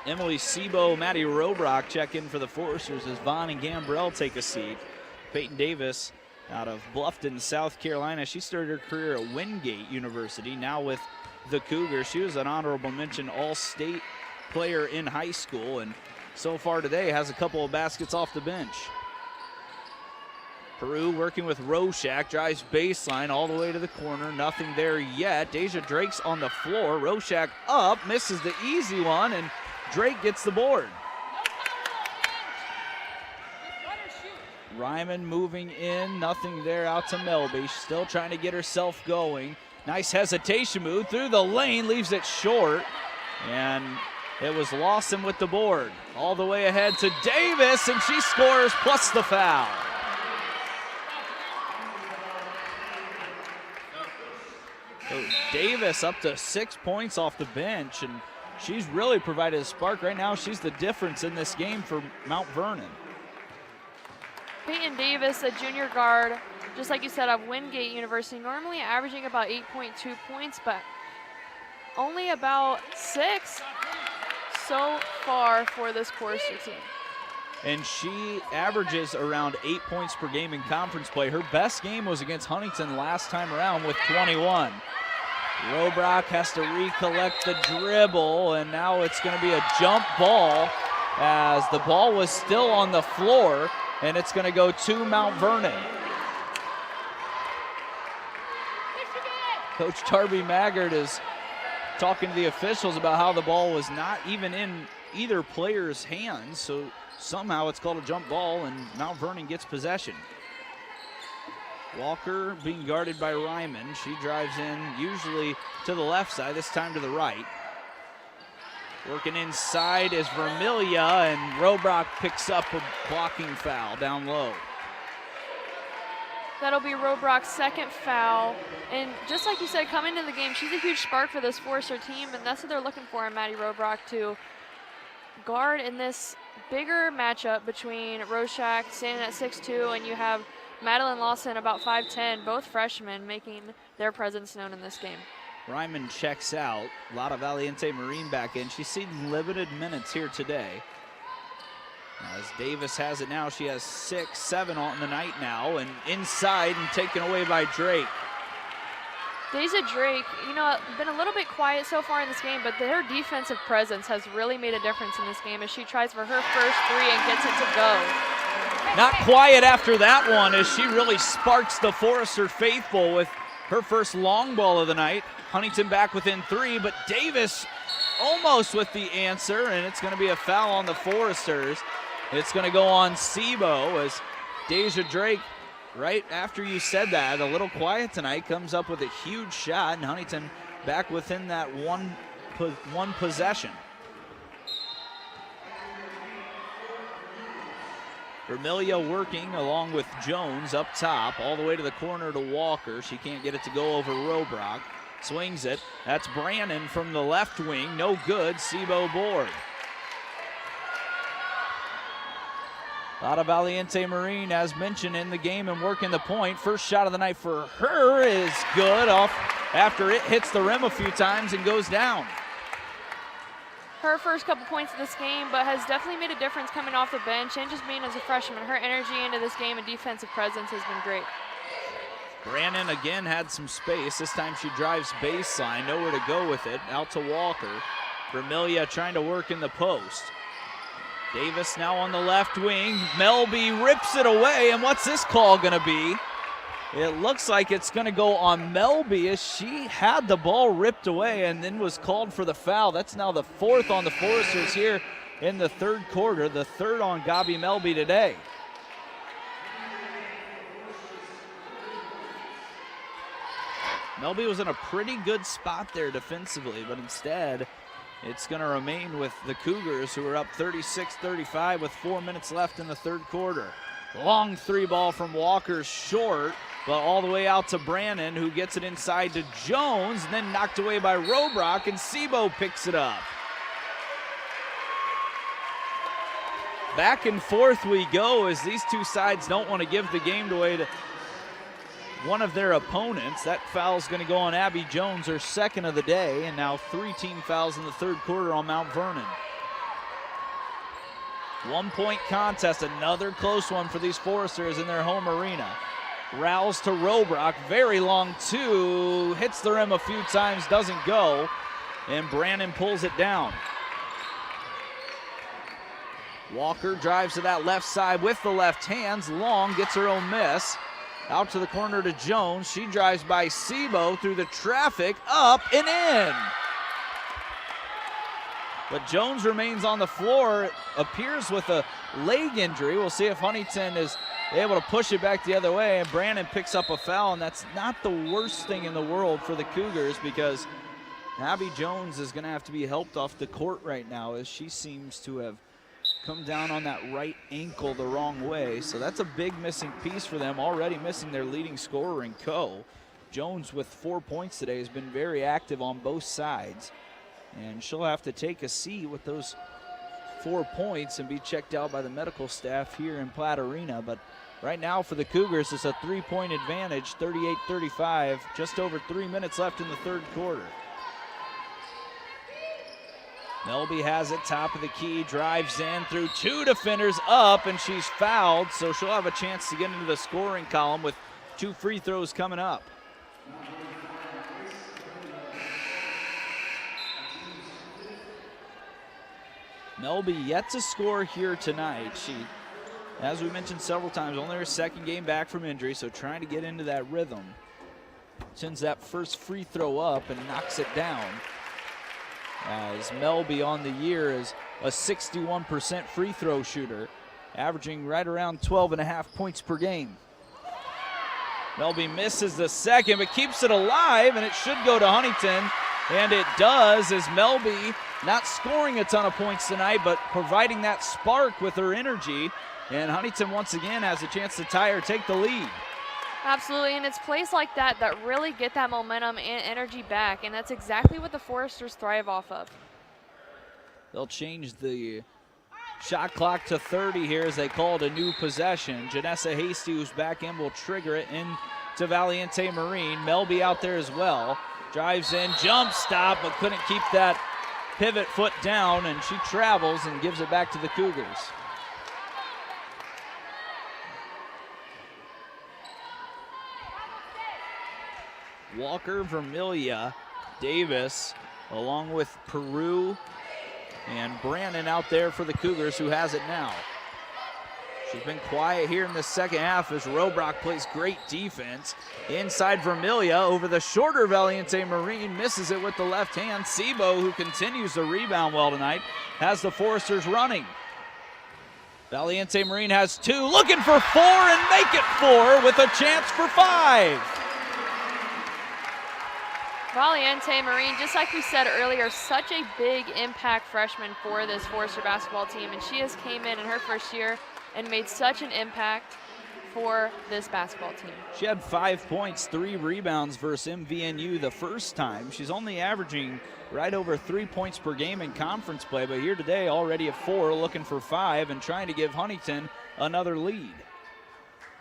Emily Sebo, Maddie Robrock check in for the Foresters as Vaughn and Gambrell take a seat. Peyton Davis out of Bluffton, South Carolina. She started her career at Wingate University, now with the Cougars. She was an honorable mention All-State player in high school, and so far today has a couple of baskets off the bench. Peru working with Roshak, drives baseline all the way to the corner, nothing there yet. Deja Drake's on the floor, Roshak up, misses the easy one, and Drake gets the board. Ryman moving in, nothing there, out to Melby. She's still trying to get herself going. Nice hesitation move through the lane, leaves it short, and it was Lawson with the board. All the way ahead to Davis, and she scores plus the foul. So Davis up to 6 points off the bench, and she's really provided a spark right now. She's the difference in this game for Mount Vernon. Peyton Davis, a junior guard, just like you said, of Wingate University, normally averaging about 8.2 points, but only about 6 so far for this Forester team. And she averages around 8 points per game in conference play. Her best game was against Huntington last time around with 21. Robrock has to recollect the dribble, and now it's going to be a jump ball as the ball was still on the floor, and it's going to go to Mount Vernon. Coach Darby Maggard is talking to the officials about how the ball was not even in either player's hands, so somehow it's called a jump ball, and Mount Vernon gets possession. Walker being guarded by Ryman. She drives in usually to the left side, this time to the right. Working inside is Vermilia, and Robrock picks up a blocking foul down low. That'll be Robrock's second foul. And just like you said, coming into the game, she's a huge spark for this Forester team, and that's what they're looking for in Maddie Robrock to guard in this bigger matchup between Roshak standing at 6'2", and you have Madeline Lawson about 5'10", both freshmen making their presence known in this game. Ryman checks out. Lotta Valiente Marine back in. She's seen limited minutes here today. As Davis has it now, she has 6-7 on the night now, and inside and taken away by Drake. Deja Drake, you know, been a little bit quiet so far in this game, but her defensive presence has really made a difference in this game as she tries for her first three and gets it to go. Not quiet after that one as she really sparks the Forester faithful with her first long ball of the night. Huntington back within three, but Davis almost with the answer, and it's going to be a foul on the Foresters. It's going to go on Sebo as Deja Drake, right after you said that, a little quiet tonight, comes up with a huge shot, and Huntington back within that one possession. Vermilia working along with Jones up top, all the way to the corner to Walker. She can't get it to go over Robrock. Swings it. That's Brannon from the left wing. No good. Sebo board. Lotta Valiente Marine, as mentioned, in the game and working the point. First shot of the night for her is good off after it hits the rim a few times and goes down. Her first couple points of this game, but has definitely made a difference coming off the bench and just being as a freshman. Her energy into this game and defensive presence has been great. Brannon again had some space. This time she drives baseline, nowhere to go with it. Out to Walker. Vermilia trying to work in the post. Davis now on the left wing. Melby rips it away, and what's this call gonna be? It looks like it's gonna go on Melby as she had the ball ripped away and then was called for the foul. That's now the fourth on the Foresters here in the third quarter, the third on Gabi Melby today. Melby was in a pretty good spot there defensively, but instead it's going to remain with the Cougars, who are up 36-35 with 4 minutes left in the third quarter. Long three ball from Walker, short, but all the way out to Brannon, who gets it inside to Jones, and then knocked away by Robrock, and Sebo picks it up. Back and forth we go as these two sides don't want to give the game away to one of their opponents. That foul's going to go on Abby Jones, her second of the day, and now 3 team fouls in the third quarter on Mount Vernon. 1 point contest, another close one for these Foresters in their home arena. Rouse to Robrock, very long two, hits the rim a few times, doesn't go, and Brannon pulls it down. Walker drives to that left side with the left hands, long, gets her own miss. Out to the corner to Jones. She drives by Sebo through the traffic, up and in. But Jones remains on the floor. It appears with a leg injury. We'll see if Huntington is able to push it back the other way. And Brannon picks up a foul, and that's not the worst thing in the world for the Cougars because Abby Jones is going to have to be helped off the court right now as she seems to have come down on that right ankle the wrong way. So that's a big missing piece for them, already missing their leading scorer in Co. Jones with 4 points today has been very active on both sides. And she'll have to take a seat with those 4 points and be checked out by the medical staff here in Platte Arena. But right now for the Cougars, it's a 3-point advantage, 38-35, just over 3 minutes left in the third quarter. Melby has it, top of the key, drives in through 2 defenders up, and she's fouled, so she'll have a chance to get into the scoring column with 2 free throws coming up. Melby yet to score here tonight. She, as we mentioned several times, only her second game back from injury, so trying to get into that rhythm. Sends that first free throw up and knocks it down. As Melby on the year is a 61% free throw shooter, averaging right around 12.5 points per game. Melby misses the second, but keeps it alive, and it should go to Huntington, and it does, as Melby not scoring a ton of points tonight, but providing that spark with her energy, and Huntington once again has a chance to tie or take the lead. Absolutely, and it's plays like that that really get that momentum and energy back, and that's exactly what the Foresters thrive off of. They'll change the shot clock to 30 here as they call it a new possession. Janessa Hasty, who's back in, will trigger it into Valiente Marine. Melby out there as well. Drives in, jump stop, but couldn't keep that pivot foot down, and she travels and gives it back to the Cougars. Walker, Vermilia, Davis, along with Peru and Brandon out there for the Cougars, who has it now. She's been quiet here in the second half as Robrock plays great defense. Inside Vermilia over the shorter Valiente Marine, misses it with the left hand. Sebo, who continues to rebound well tonight, has the Foresters running. Valiente Marine has 2, looking for 4 and make it 4 with a chance for 5. Valiente Marine, just like we said earlier, such a big impact freshman for this Forester basketball team, and she has came in her first year and made such an impact for this basketball team. She had 5 points, 3 rebounds versus MVNU the first time. She's only averaging right over 3 points per game in conference play, but here today already at 4, looking for 5 and trying to give Huntington another lead.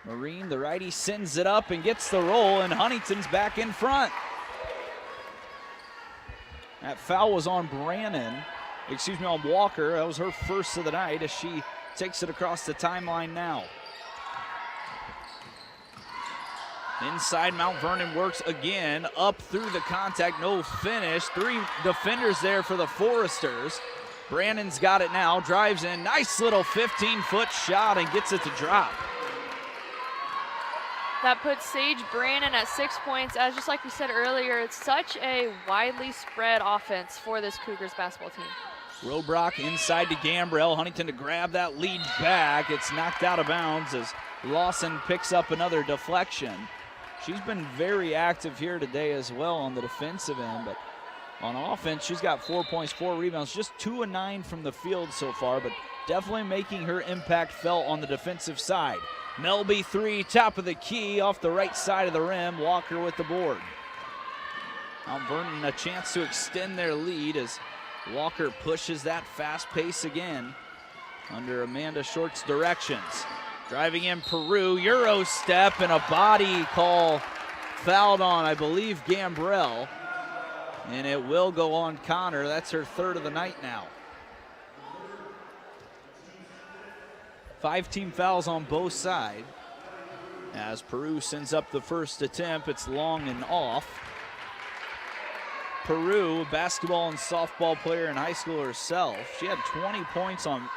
Marine, the righty, sends it up and gets the roll, and Huntington's back in front. That foul was on on Walker. That was her first of the night as she takes it across the timeline now. Inside, Mount Vernon works again, up through the contact, no finish. 3 defenders there for the Foresters. Brandon's got it now, drives in, nice little 15-foot shot and gets it to drop. That puts Sage Brandon at 6 points. As just like we said earlier, it's such a widely spread offense for this Cougars basketball team. Robrock inside to Gambrell. Huntington to grab that lead back. It's knocked out of bounds as Lawson picks up another deflection. She's been very active here today as well on the defensive end, but on offense, she's got 4 points, 4 rebounds, just 2 of 9 from the field so far, but definitely making her impact felt on the defensive side. Melby 3, top of the key, off the right side of the rim. Walker with the board. Mount Vernon a chance to extend their lead as Walker pushes that fast pace again under Amanda Short's directions. Driving in Peru, Euro step and a body call fouled on, I believe, Gambrell. And it will go on Connor. That's her 3rd of the night now. 5 team fouls on both sides. As Peru sends up the first attempt, it's long and off. Peru, a basketball and softball player in high school herself. She had 20 points on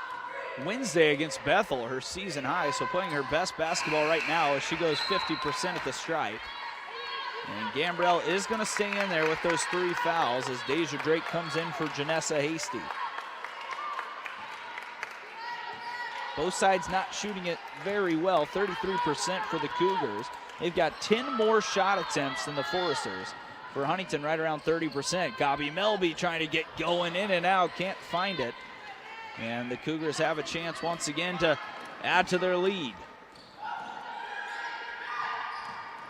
Wednesday against Bethel, her season high, so playing her best basketball right now as she goes 50% at the stripe. And Gambrell is going to stay in there with those 3 fouls as Deja Drake comes in for Janessa Hasty. Both sides not shooting it very well, 33% for the Cougars. They've got 10 more shot attempts than the Foresters. For Huntington, right around 30%. Gabi Melby trying to get going in and out, can't find it. And the Cougars have a chance once again to add to their lead.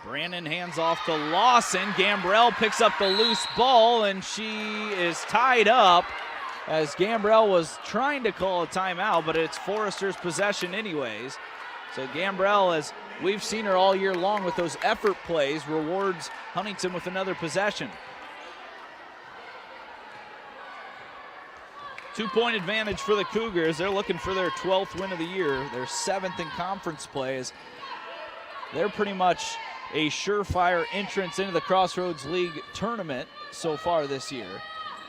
Brandon hands off to Lawson. Gambrell picks up the loose ball, and she is tied up as Gambrell was trying to call a timeout, but it's Forester's possession anyways. So Gambrell, as we've seen her all year long with those effort plays, rewards Huntington with another possession. 2-point advantage for the Cougars. They're looking for their 12th win of the year, their 7th in conference plays. They're pretty much a surefire entrance into the Crossroads League tournament so far this year.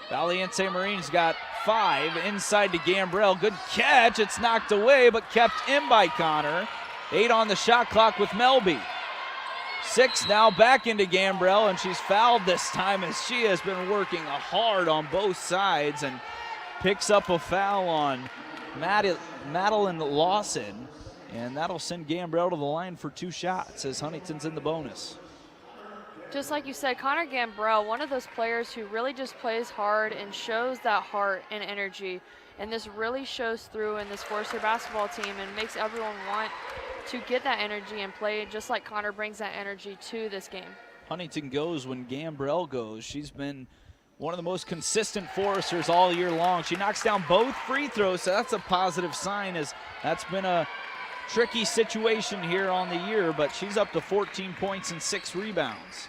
Valiente Marine's got 5 inside to Gambrell. Good catch. It's knocked away, but kept in by Connor. 8 on the shot clock with Melby. 6 now back into Gambrell, and she's fouled this time as she has been working hard on both sides and picks up a foul on Madeline Lawson. And that'll send Gambrell to the line for 2 shots as Huntington's in the bonus. Just like you said, Connor Gambrell, one of those players who really just plays hard and shows that heart and energy. And this really shows through in this Forester basketball team and makes everyone want to get that energy and play just like Connor brings that energy to this game. Huntington goes when Gambrell goes. She's been one of the most consistent Foresters all year long. She knocks down both free throws, so that's a positive sign, as that's been a tricky situation here on the year, but she's up to 14 points and 6 rebounds.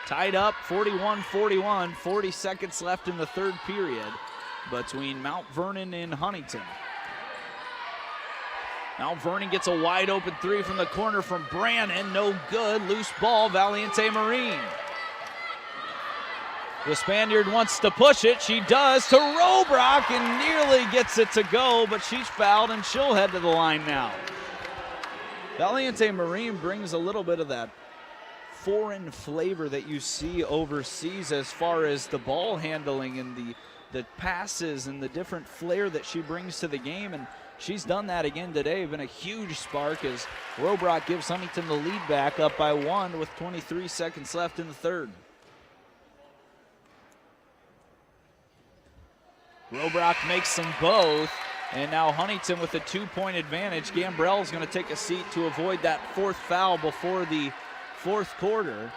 Tied up 41-41, 40 seconds left in the third period between Mount Vernon and Huntington. Mount Vernon gets a wide open 3 from the corner from Brannon, no good, loose ball, Valiente Marine. The Spaniard wants to push it, she does to Robrock and nearly gets it to go, but she's fouled and she'll head to the line now. Valiente Marine brings a little bit of that foreign flavor that you see overseas as far as the ball handling and the passes and the different flair that she brings to the game, and she's done that again today. Been a huge spark as Robrock gives Huntington the lead back up by 1 with 23 seconds left in the third. Robrock makes them both, and now Huntington with a 2-point advantage. Gambrell's going to take a seat to avoid that 4th foul before the 4th quarter.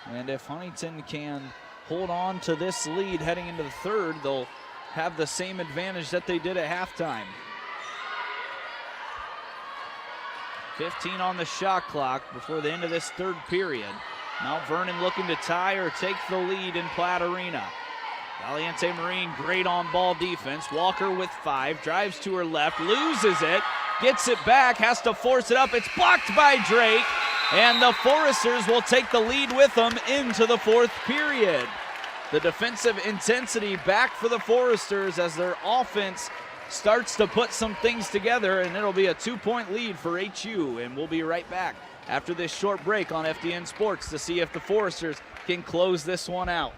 And if Huntington can hold on to this lead heading into the third, they'll have the same advantage that they did at halftime. 15 on the shot clock before the end of this third period. Mount Vernon looking to tie or take the lead in Platte Arena. Valiente Marine, great on-ball defense. Walker with 5, drives to her left, loses it, gets it back, has to force it up. It's blocked by Drake, and the Foresters will take the lead with them into the 4th period. The defensive intensity back for the Foresters as their offense starts to put some things together, and it'll be a 2-point lead for HU. And we'll be right back after this short break on FDN Sports to see if the Foresters can close this one out.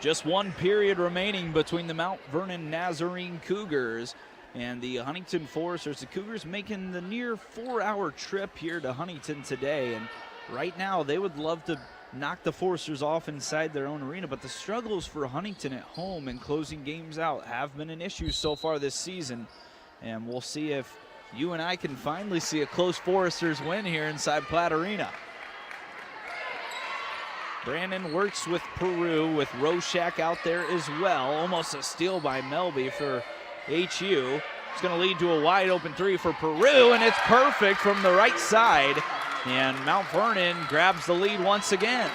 Just 1 period remaining between the Mount Vernon Nazarene Cougars and the Huntington Foresters. The Cougars making the near 4-hour trip here to Huntington today, and right now they would love to knock the Foresters off inside their own arena, but the struggles for Huntington at home and closing games out have been an issue so far this season, and we'll see if you and I can finally see a close Foresters win here inside Platte Arena. Brandon works with Peru, with Roshak out there as well. Almost a steal by Melby for HU. It's going to lead to a wide open 3 for Peru, and it's perfect from the right side. And Mount Vernon grabs the lead once again.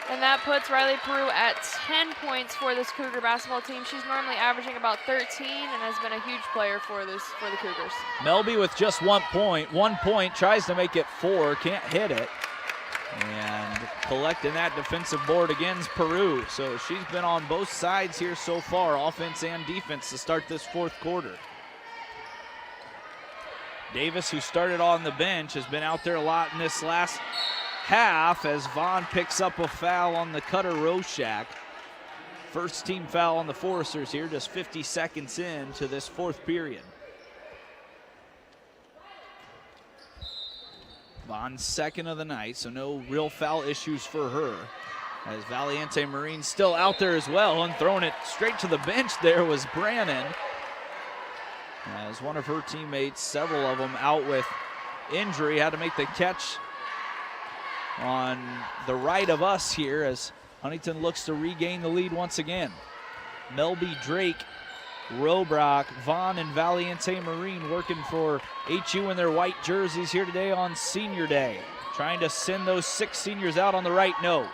And that puts Riley Peru at 10 points for this Cougar basketball team. She's normally averaging about 13 and has been a huge player for the Cougars. Melby with just 1 point. 1 point, tries to make it 4, can't hit it. And collecting that defensive board against Peru. So she's been on both sides here so far, offense and defense, to start this 4th quarter. Davis, who started on the bench, has been out there a lot in this last half as Vaughn picks up a foul on the cutter Roshak. First team foul on the Foresters here, just 50 seconds into this 4th period. Vaughn's second of the night, so no real foul issues for her. As Valiente Marine still out there as well, and throwing it straight to the bench there was Brannon. As one of her teammates, several of them out with injury, had to make the catch on the right of us here as Huntington looks to regain the lead once again. Melby, Drake, Robrock, Vaughn, and Valiente Marine working for HU in their white jerseys here today on Senior Day. Trying to send those 6 seniors out on the right note.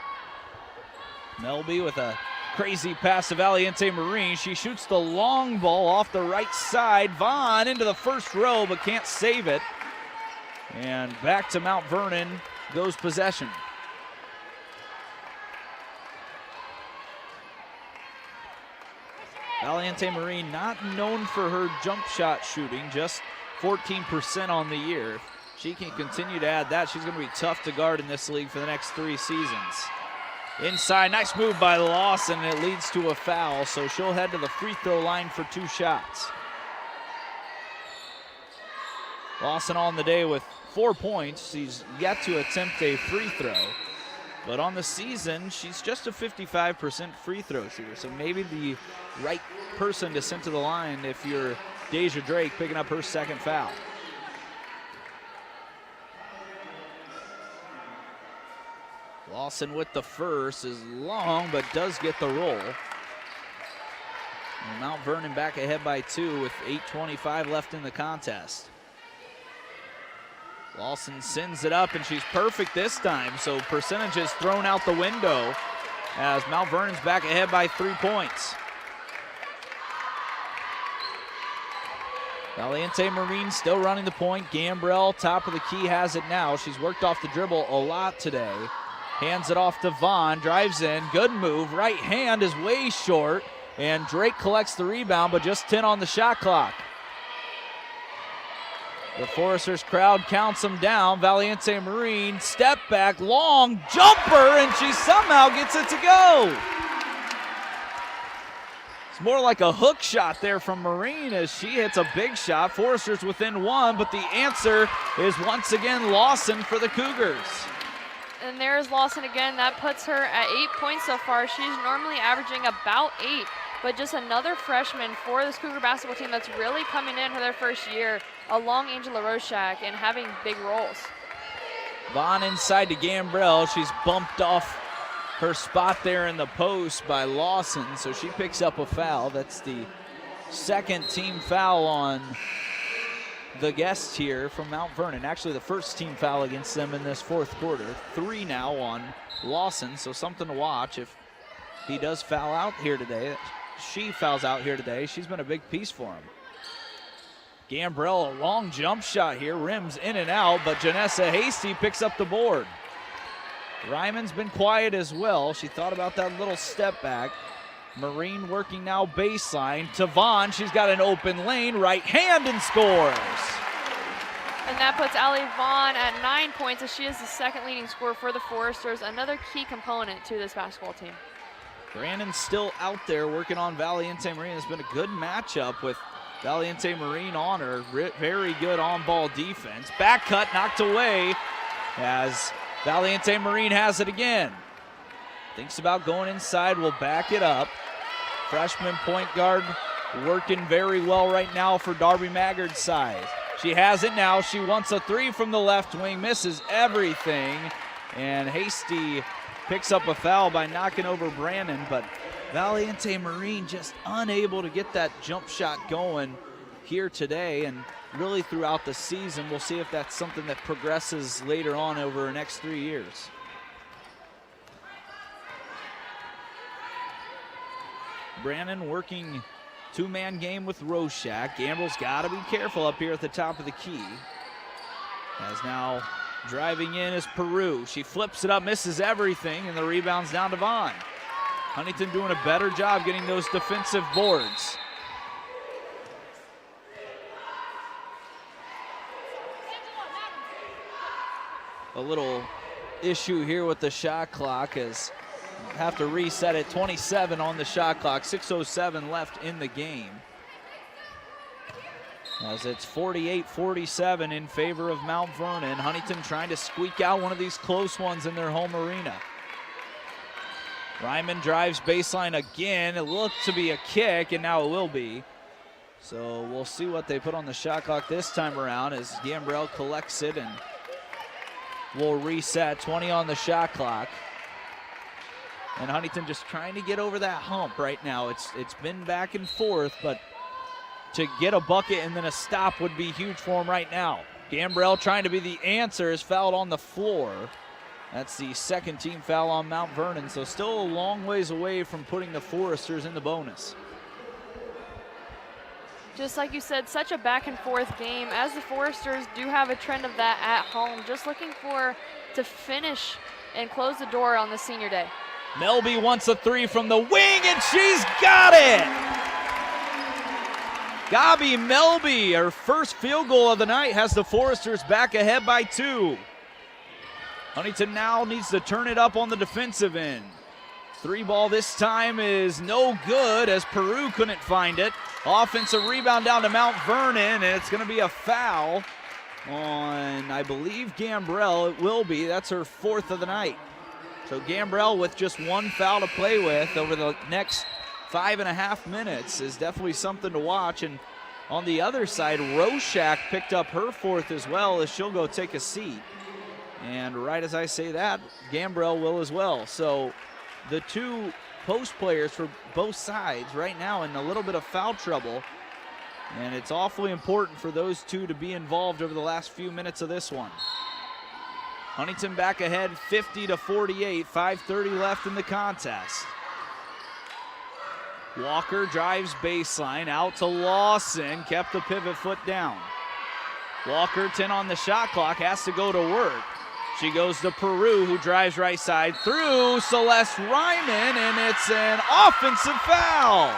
Melby with a crazy pass to Valiente Marine. She shoots the long ball off the right side. Vaughn into the first row but can't save it. And back to Mount Vernon goes possession. Valiente Marine not known for her jump shot shooting, just 14% on the year. If she can continue to add that, she's going to be tough to guard in this league for the next 3 seasons. Inside, nice move by Lawson, and it leads to a foul, so she'll head to the free throw line for 2 shots. Lawson on the day with 4 points. She's yet to attempt a free throw, but on the season, she's just a 55% free throw shooter, so maybe the right person to send to the line if you're Deja Drake picking up her second foul. Lawson with the first is long, but does get the roll. And Mount Vernon back ahead by 2 with 8:25 left in the contest. Lawson sends it up, and she's perfect this time, so percentage is thrown out the window as Mount Vernon's back ahead by 3 points. Valiente Marine still running the point. Gambrell, top of the key, has it now. She's worked off the dribble a lot today. Hands it off to Vaughn, drives in, good move. Right hand is way short, and Drake collects the rebound, but just 10 on the shot clock. The Foresters crowd counts them down. Valiente Marine, step back, long jumper, and she somehow gets it to go. It's more like a hook shot there from Marine as she hits a big shot. Foresters within 1, but the answer is once again Lawson for the Cougars. And there's Lawson again. That puts her at 8 points so far. She's normally averaging about 8, but just another freshman for this Cougar basketball team that's really coming in for their first year, along Angela Roshak, and having big roles. Vaughn inside to Gambrell. She's bumped off her spot there in the post by Lawson, so she picks up a foul. That's the second team foul on the guests here from Mount Vernon. Actually, the first team foul against them in this 4th quarter. 3 now on Lawson, so something to watch if he does foul out here today. She fouls out here today. She's been a big piece for him. Gambrell, a long jump shot here, rims in and out, but Janessa Hasty picks up the board. Ryman's been quiet as well. She thought about that little step back. Marine working now baseline to Vaughn. She's got an open lane, right hand, and scores. And that puts Allie Vaughn at 9 points, as she is the second leading scorer for the Foresters, another key component to this basketball team. Brandon's still out there working on Valiente Marine. It's been a good matchup with Valiente Marine on her. Very good on-ball defense. Back cut knocked away as Valiente Marine has it again. Thinks about going inside, will back it up. Freshman point guard working very well right now for Darby Maggard's side. She has it now. She wants a 3 from the left wing, misses everything. And Hasty picks up a foul by knocking over Brandon, but Valiente Marine just unable to get that jump shot going here today and really throughout the season. We'll see if that's something that progresses later on over the next 3 years. Brandon working 2-man game with Roshak. Gamble's got to be careful up here at the top of the key. As now driving in is Peru. She flips it up, misses everything, and the rebound's down to Vaughn. Huntington doing a better job getting those defensive boards. A little issue here with the shot clock as have to reset it. 27 on the shot clock, 6:07 left in the game. as it's 48-47 in favor of Mount Vernon. Huntington trying to squeak out one of these close ones in their home arena. Ryman drives baseline again. It looked to be a kick, and now it will be. So we'll see what they put on the shot clock this time around as Gambrell collects it and will reset. 20 on the shot clock. And Huntington just trying to get over that hump right now. It's been back and forth, but to get a bucket and then a stop would be huge for him right now. Gambrell trying to be the answer is fouled on the floor. That's the second team foul on Mount Vernon, so still a long ways away from putting the Foresters in the bonus. Just like you said, such a back and forth game, as the Foresters do have a trend of that at home, just looking to finish and close the door on the senior day. Melby wants a three from the wing, and she's got it! Gabi Melby, her first field goal of the night, has the Foresters back ahead by 2. Huntington now needs to turn it up on the defensive end. Three ball this time is no good as Peru couldn't find it. Offensive rebound down to Mount Vernon, and it's going to be a foul on, I believe, Gambrell. It will be. That's her 4th of the night. So Gambrell with just one foul to play with over the next 5.5 minutes is definitely something to watch. And on the other side, Roshak picked up her 4th as well as she'll go take a seat. And right as I say that, Gambrell will as well. So the two post players for both sides right now in a little bit of foul trouble. And it's awfully important for those two to be involved over the last few minutes of this one. Huntington back ahead 50-48, 5:30 left in the contest. Walker drives baseline out to Lawson, kept the pivot foot down. Walker, 10 on the shot clock, has to go to work. She goes to Peru, who drives right side through Celeste Ryman, and it's an offensive foul.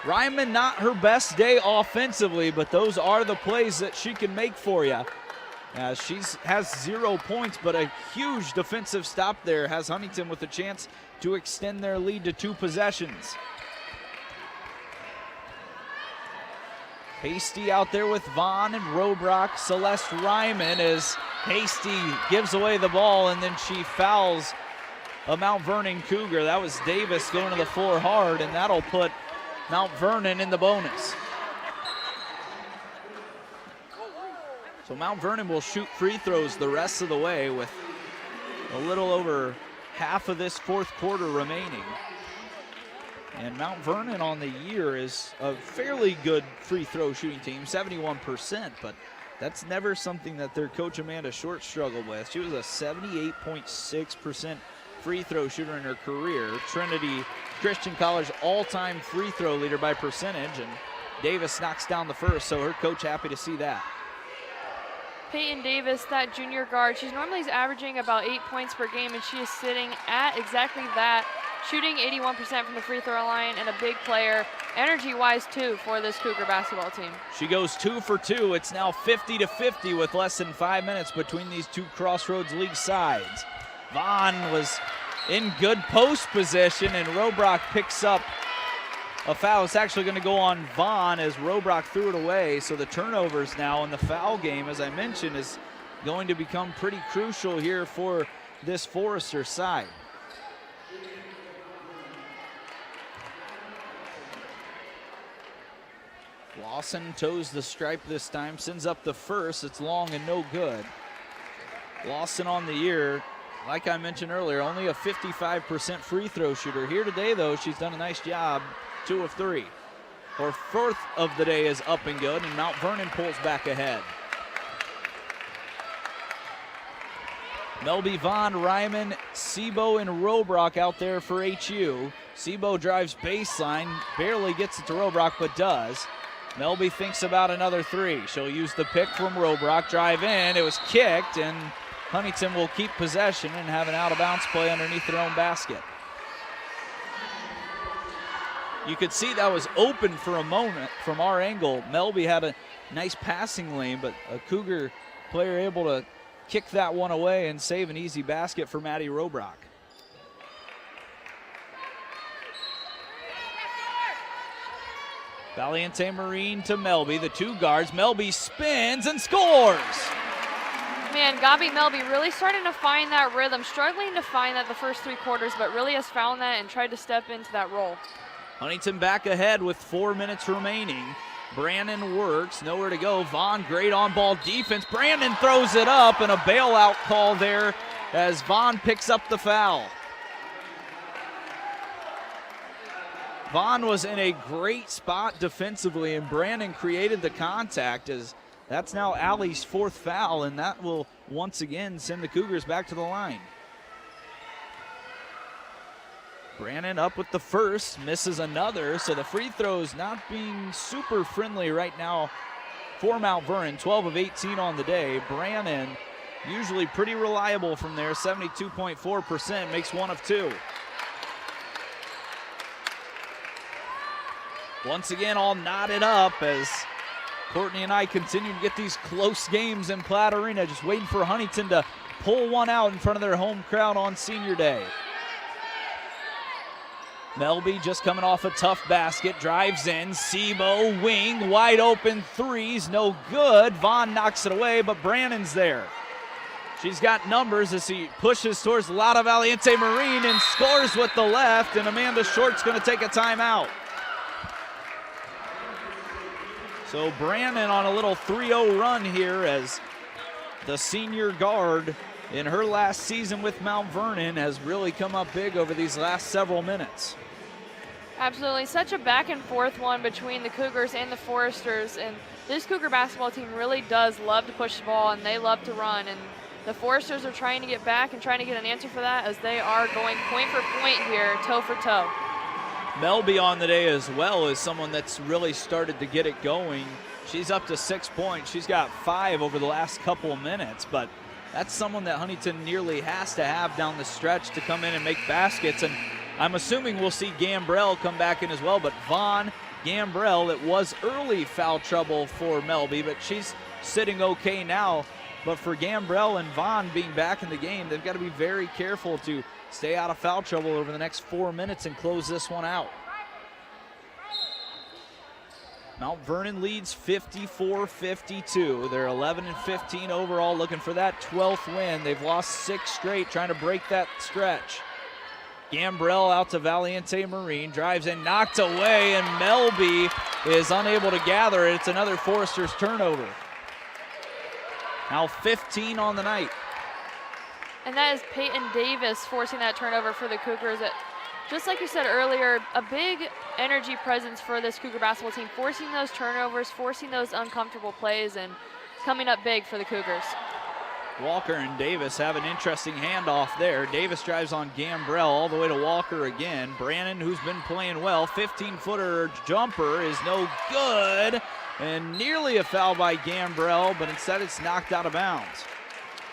Ryman, not her best day offensively, but those are the plays that she can make for you. She has 0 points, but a huge defensive stop there has Huntington with a chance to extend their lead to 2 possessions. Hasty out there with Vaughn and Robrock. Celeste Ryman as Hasty gives away the ball, and then she fouls a Mount Vernon Cougar. That was Davis going to the floor hard, and that'll put Mount Vernon in the bonus. So Mount Vernon will shoot free throws the rest of the way with a little over half of this 4th quarter remaining. And Mount Vernon on the year is a fairly good free throw shooting team, 71%, but that's never something that their coach Amanda Short struggled with. She was a 78.6% free throw shooter in her career. Trinity Christian College all-time free throw leader by percentage, and Davis knocks down the first, so her coach happy to see that. Peyton Davis, that junior guard, she's normally averaging about 8 points per game, and she is sitting at exactly that, shooting 81% from the free throw line, and a big player, energy-wise too, for this Cougar basketball team. She goes 2 for 2. It's now 50-50 with less than 5 minutes between these two Crossroads League sides. Vaughn was in good post position, and Robrock picks up a foul. It's actually going to go on Vaughn as Robrock threw it away. So the turnovers now in the foul game, as I mentioned, is going to become pretty crucial here for this Forester side. Lawson toes the stripe this time, sends up the first. It's long and no good. Lawson on the year, like I mentioned earlier, only a 55% free throw shooter. Here today, though, she's done a nice job, 2 of 3. Her 4th of the day is up and good, and Mount Vernon pulls back ahead. Melby, Vaughn, Ryman, Sebo, and Robrock out there for HU. Sebo drives baseline, barely gets it to Robrock, but does. Melby thinks about another 3. She'll use the pick from Robrock, drive in. It was kicked, and Huntington will keep possession and have an out-of-bounds play underneath their own basket. You could see that was open for a moment from our angle. Melby had a nice passing lane, but a Cougar player able to kick that one away and save an easy basket for Maddie Robrock. Valiente Marine to Melby, the two guards. Melby spins and scores. Man, Gabi Melby really starting to find that rhythm, struggling to find that the first 3 quarters, but really has found that and tried to step into that role. Huntington back ahead with 4 minutes remaining. Brandon works, nowhere to go. Vaughn, great on-ball defense. Brandon throws it up, and a bailout call there as Vaughn picks up the foul. Vaughn was in a great spot defensively, and Brandon created the contact as that's now Allie's 4th foul, and that will once again send the Cougars back to the line. Brandon up with the first, misses another, so the free throws not being super friendly right now for Mount Vernon. 12 of 18 on the day. Brandon usually pretty reliable from there, 72.4%, makes 1 of 2. Once again, all knotted up as Courtney and I continue to get these close games in Platt Arena, just waiting for Huntington to pull one out in front of their home crowd on Senior Day. Melby just coming off a tough basket, drives in, Sebo, wing, wide open threes, no good. Vaughn knocks it away, but Brandon's there. She's got numbers as he pushes towards Lada Valiente Marine and scores with the left, and Amanda Short's gonna take a timeout. So Brandon on a little 3-0 run here as the senior guard in her last season with Mount Vernon has really come up big over these last several minutes. Absolutely, such a back and forth one between the Cougars and the Foresters, and this Cougar basketball team really does love to push the ball and they love to run, and the Foresters are trying to get back and trying to get an answer for that as they are going point for point here, toe for toe. Melby on the day as well is someone that's really started to get it going. She's up to 6 points. She's got 5 over the last couple of minutes, but that's someone that Huntington nearly has to have down the stretch to come in and make baskets. And I'm assuming we'll see Gambrell come back in as well, but Vaughn, Gambrell, it was early foul trouble for Melby, but she's sitting okay now. But for Gambrell and Vaughn being back in the game, they've got to be very careful to stay out of foul trouble over the next 4 minutes and close this one out. Mount Vernon leads 54-52. They're 11-15 overall, looking for that 12th win. They've lost 6 straight, trying to break that stretch. Gambrell out to Valiente Marine, drives in, knocked away, and Melby is unable to gather it. It's another Foresters turnover. Now 15 on the night. And that is Peyton Davis forcing that turnover for the Cougars. Just like you said earlier, a big energy presence for this Cougar basketball team, forcing those turnovers, forcing those uncomfortable plays, and coming up big for the Cougars. Walker and Davis have an interesting handoff there. Davis drives on Gambrell all the way to Walker again. Brandon, who's been playing well, 15-footer jumper is no good, and nearly a foul by Gambrell, but instead it's knocked out of bounds.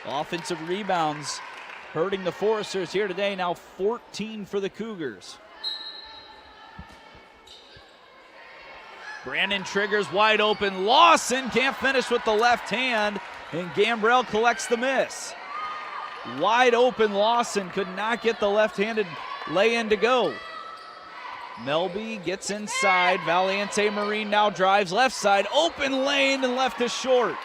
Offensive rebounds hurting the Foresters here today, now 14 for the Cougars. Brandon triggers wide open. Lawson can't finish with the left hand, and Gambrell collects the miss. Wide open Lawson could not get the left-handed lay-in to go. Melby gets inside. Valiente Marine now drives left side. Open lane and left is short.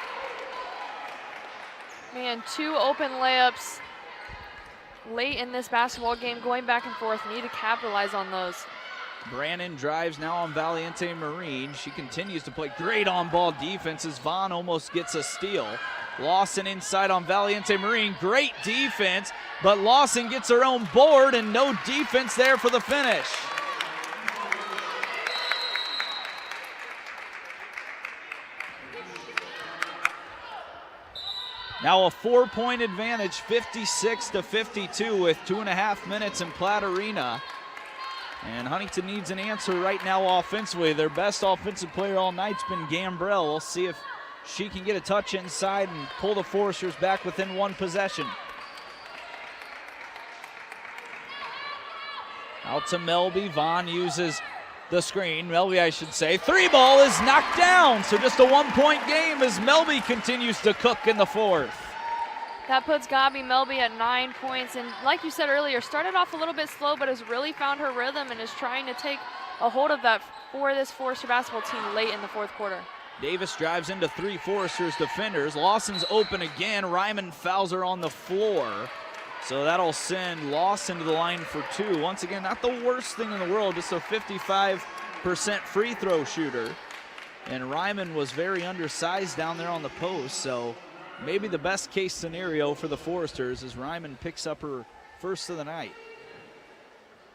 Man, 2 open layups late in this basketball game, going back and forth. Need to capitalize on those. Brandon drives now on Valiente Marine. She continues to play great on-ball defense as Vaughn almost gets a steal. Lawson inside on Valiente Marine. Great defense, but Lawson gets her own board and no defense there for the finish. Now a 4-point advantage, 56-52 with 2.5 minutes in Platt Arena. And Huntington needs an answer right now offensively. Their best offensive player all night's been Gambrell. We'll see if she can get a touch inside and pull the Foresters back within 1 possession. Out to Melby. Vaughn uses the screen. Melby, I should say. 3 ball is knocked down. So just a 1-point game as Melby continues to cook in the 4th. That puts Gabi Melby at 9 points. And like you said earlier, started off a little bit slow, but has really found her rhythm and is trying to take a hold of that for this Forester basketball team late in the fourth quarter. Davis drives into 3 Foresters defenders. Lawson's open again. Ryman fouls her on the floor. So that'll send Lawson to the line for 2. Once again, not the worst thing in the world, just a 55% free throw shooter. And Ryman was very undersized down there on the post, so maybe the best case scenario for the Foresters as Ryman picks up her first of the night.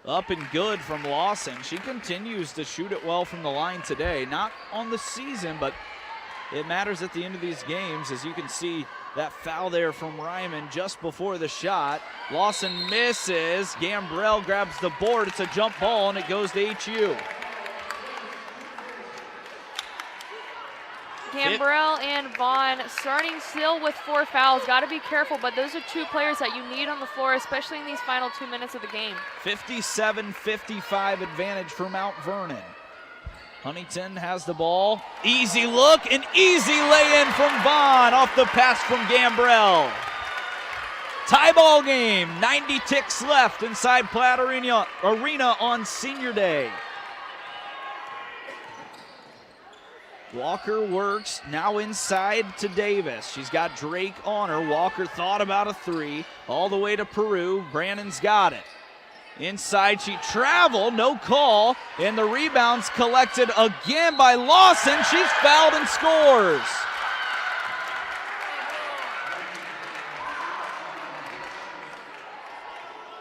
Up and good from Lawson. She continues to shoot it well from the line today. Not on the season, but it matters at the end of these games. As you can see, that foul there from Ryman just before the shot. Lawson misses. Gambrell grabs the board. It's a jump ball, and it goes to HU. Gambrell and Vaughn starting still with 4 fouls. Got to be careful, but those are 2 players that you need on the floor, especially in these final 2 minutes of the game. 57-55 advantage for Mount Vernon. Huntington has the ball. Easy look, an easy lay-in from Vaughn off the pass from Gambrell. Tie ball game, 90 ticks left inside Platte Arena on Senior Day. Walker works, now inside to Davis. She's got Drake on her. Walker thought about a 3, all the way to Peru. Brannon's got it. Inside, she traveled, no call, and the rebound's collected again by Lawson. She's fouled and scores.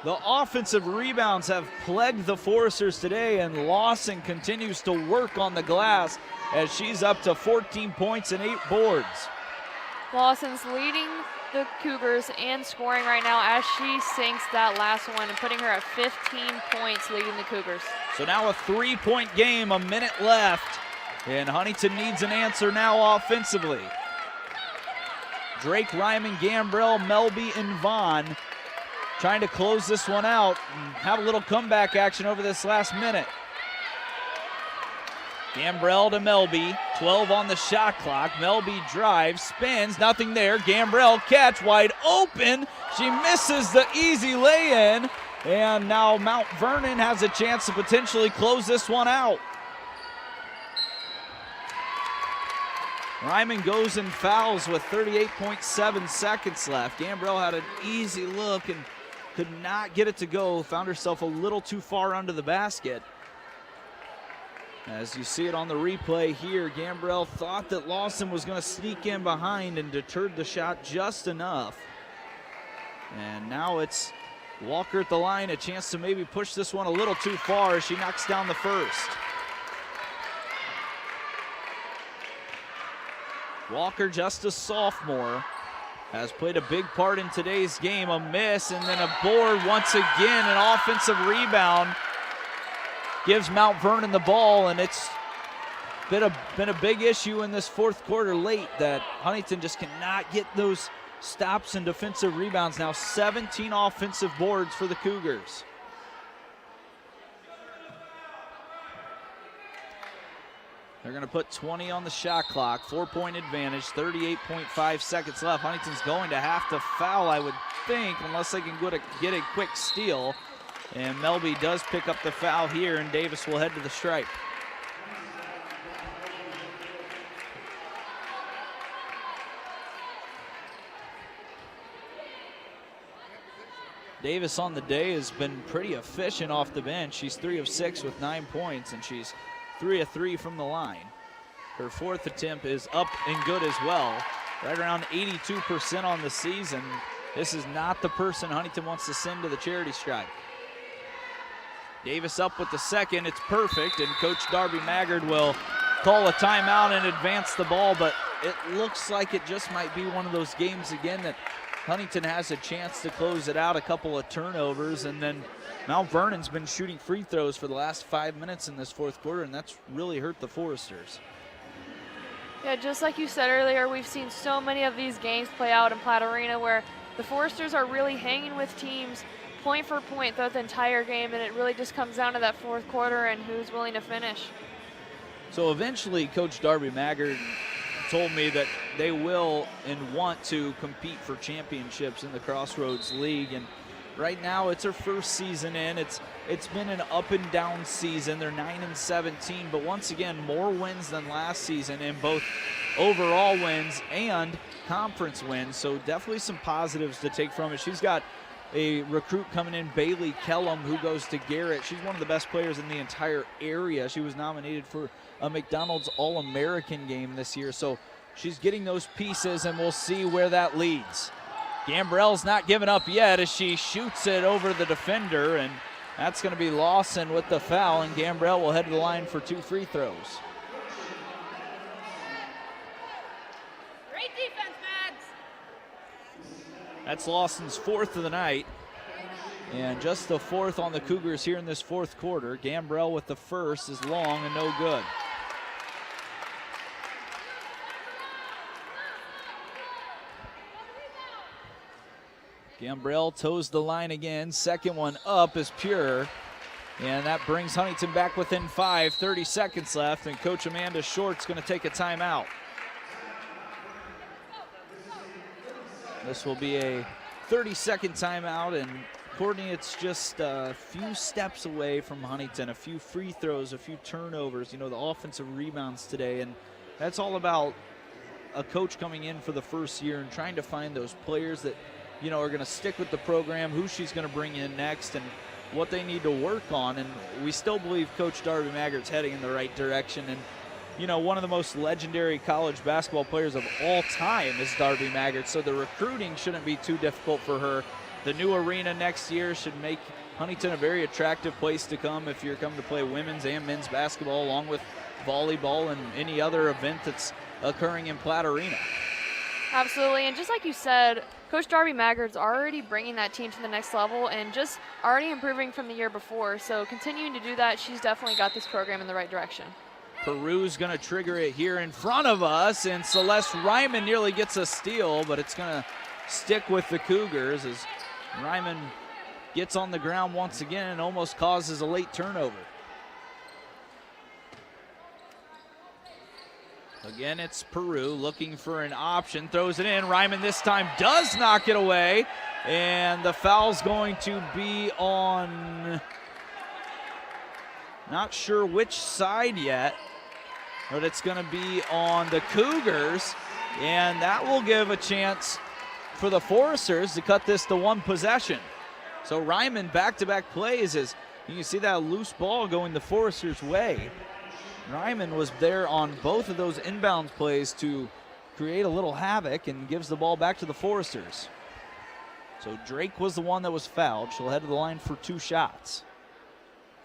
The offensive rebounds have plagued the Foresters today, and Lawson continues to work on the glass as she's up to 14 points and 8 boards. Lawson's leading the Cougars in scoring right now as she sinks that last one and putting her at 15 points, leading the Cougars. So now a 3-point game, a minute left, and Huntington needs an answer now offensively. Drake, Ryman, Gambrell, Melby, and Vaughn trying to close this one out and have a little comeback action over this last minute. Gambrell to Melby, 12 on the shot clock. Melby drives, spins, nothing there. Gambrell catch, wide open. She misses the easy lay-in, and now Mount Vernon has a chance to potentially close this one out. Ryman goes and fouls with 38.7 seconds left. Gambrell had an easy look and could not get it to go. Found herself a little too far under the basket. As you see it on the replay here, Gambrell thought that Lawson was going to sneak in behind and deterred the shot just enough. And now it's Walker at the line, a chance to maybe push this one a little too far as she knocks down the first. Walker, just a sophomore, has played a big part in today's game. A miss and then a board once again, an offensive rebound. Gives Mount Vernon the ball, and it's been a big issue in this fourth quarter late that Huntington just cannot get those stops and defensive rebounds. Now 17 offensive boards for the Cougars. They're going to put 20 on the shot clock, 4-point advantage, 38.5 seconds left. Huntington's going to have to foul, I would think, unless they can get a quick steal. And Melby does pick up the foul here, and Davis will head to the stripe. Davis on the day has been pretty efficient off the bench. She's 3 of 6 with 9 points, and she's 3 of 3 from the line. Her 4th attempt is up and good as well. Right around 82% on the season. This is not the person Huntington wants to send to the charity stripe. Davis up with the second, it's perfect, and Coach Darby Maggard will call a timeout and advance the ball, but it looks like it just might be one of those games again that Huntington has a chance to close it out, a couple of turnovers, and then Mount Vernon's been shooting free throws for the last 5 minutes in this fourth quarter, and that's really hurt the Foresters. Yeah, just like you said earlier, we've seen so many of these games play out in Platte Arena where the Foresters are really hanging with teams point for point throughout the entire game, and it really just comes down to that fourth quarter and who's willing to finish. So eventually Coach Darby Maggard told me that they will and want to compete for championships in the Crossroads League, and right now it's her first season in. It's it's been an up and down season. They're 9-17, but once again, more wins than last season in both overall wins and conference wins. So definitely some positives to take from it. She's got a recruit coming in, Bailey Kellum, who goes to Garrett. She's one of the best players in the entire area. She was nominated for a McDonald's All-American game this year. So she's getting those pieces, and we'll see where that leads. Gambrell's not giving up yet as she shoots it over the defender, and that's going to be Lawson with the foul, and Gambrell will head to the line for 2 free throws. Great defense, Mads. That's Lawson's 4th of the night, and just the 4th on the Cougars here in this 4th quarter. Gambrell with the first is long and no good. Gambrell toes the line again. Second one up is pure. And that brings Huntington back within 5, 30 seconds left. And Coach Amanda Short's going to take a timeout. This will be a 30-second timeout. And Courtney, it's just a few steps away from Huntington. A few free throws, a few turnovers. You know, the offensive rebounds today. And that's all about a coach coming in for the first year and trying to find those players that, you know, are going to stick with the program, who she's going to bring in next, and what they need to work on. And we still believe Coach Darby Maggart's heading in the right direction. And, you know, one of the most legendary college basketball players of all time is Darby Maggart, so the recruiting shouldn't be too difficult for her. The new arena next year should make Huntington a very attractive place to come if you're coming to play women's and men's basketball, along with volleyball and any other event that's occurring in Platt Arena. Absolutely, and just like you said, Coach Darby Maggart's already bringing that team to the next level and just already improving from the year before. So continuing to do that, she's definitely got this program in the right direction. Peru's going to trigger it here in front of us, and Celeste Ryman nearly gets a steal, but it's going to stick with the Cougars as Ryman gets on the ground once again and almost causes a late turnover. Again, it's Peru looking for an option, throws it in. Ryman this time does knock it away, and the foul's going to be on, not sure which side yet, but it's going to be on the Cougars, and that will give a chance for the Foresters to cut this to 1 possession. So Ryman back-to-back plays as you can see that loose ball going the Foresters' way. Ryman was there on both of those inbounds plays to create a little havoc and gives the ball back to the Foresters. So Drake was the one that was fouled. She'll head to the line for 2 shots.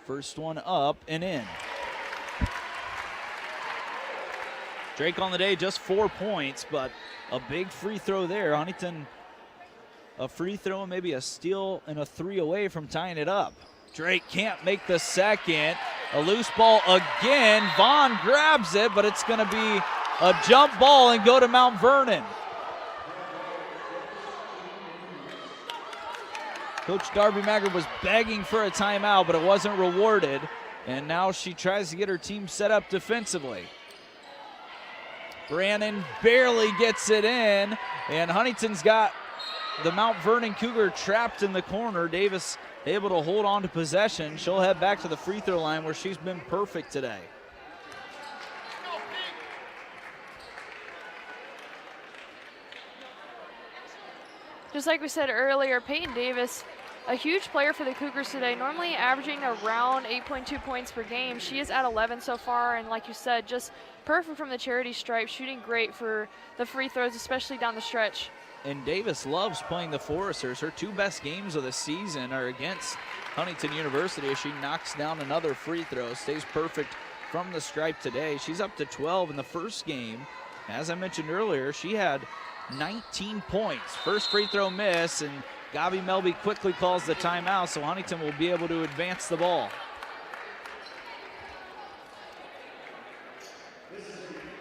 First one up and in. Drake on the day, just 4 points, but a big free throw there. Huntington, a free throw, maybe a steal and a 3 away from tying it up. Drake can't make the second. A loose ball again. Vaughn grabs it, but it's going to be a jump ball and go to Mount Vernon. Coach Darby Maggart was begging for a timeout, but it wasn't rewarded. And now she tries to get her team set up defensively. Brannon barely gets it in, and Huntington's got the Mount Vernon Cougar trapped in the corner. Davis able to hold on to possession. She'll head back to the free throw line where she's been perfect today. Just like we said earlier, Peyton Davis, a huge player for the Cougars today, normally averaging around 8.2 points per game. She is at 11 so far, and like you said, just perfect from the charity stripe, shooting great for the free throws, especially down the stretch. And Davis loves playing the Foresters. Her 2 best games of the season are against Huntington University as she knocks down another free throw, stays perfect from the stripe today. She's up to 12 in the first game. As I mentioned earlier, she had 19 points. First free throw miss, and Gabi Melby quickly calls the timeout, so Huntington will be able to advance the ball.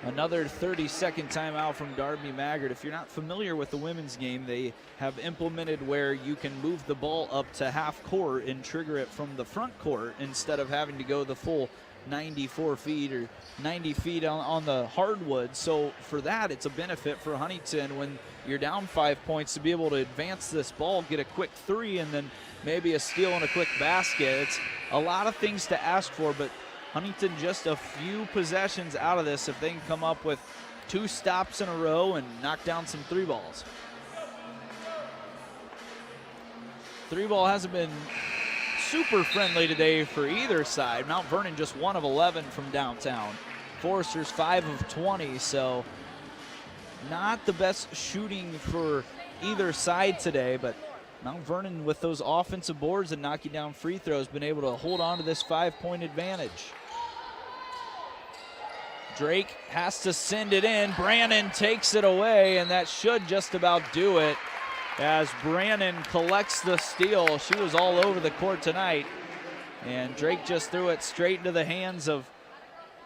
Another 30-second timeout from Darby Maggard. If you're not familiar with the women's game, they have implemented where you can move the ball up to half court and trigger it from the front court instead of having to go the full 94 feet or 90 feet on the hardwood. So for that, it's a benefit for Huntington when you're down 5 points to be able to advance this ball, get a quick three, and then maybe a steal and a quick basket. It's a lot of things to ask for, but Huntington just a few possessions out of this if they can come up with 2 stops in a row and knock down some 3 balls. 3 ball hasn't been super friendly today for either side. Mount Vernon just 1 of 11 from downtown. Foresters 5 of 20, so not the best shooting for either side today, but Mount Vernon with those offensive boards and knocking down free throws been able to hold on to this 5-point advantage. Drake has to send it in. Brannon takes it away, and that should just about do it as Brannon collects the steal. She was all over the court tonight, and Drake just threw it straight into the hands of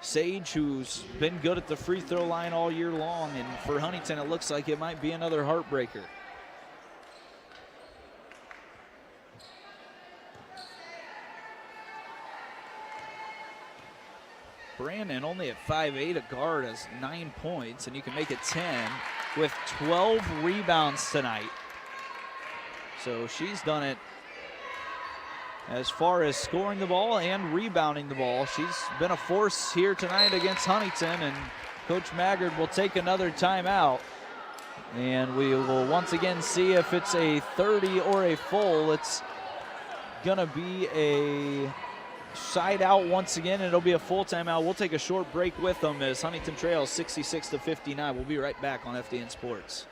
Sage, who's been good at the free throw line all year long, and for Huntington it looks like it might be another heartbreaker. Brannon only at 5'8", a guard, has 9 points, and you can make it 10 with 12 rebounds tonight. So she's done it as far as scoring the ball and rebounding the ball. She's been a force here tonight against Huntington, and Coach Maggard will take another timeout. And we will once again see if it's a 30 or a full. It's gonna be a side out once again, and it'll be a full timeout. We'll take a short break with them as Huntington trails 66-59. We'll be right back on FDN Sports.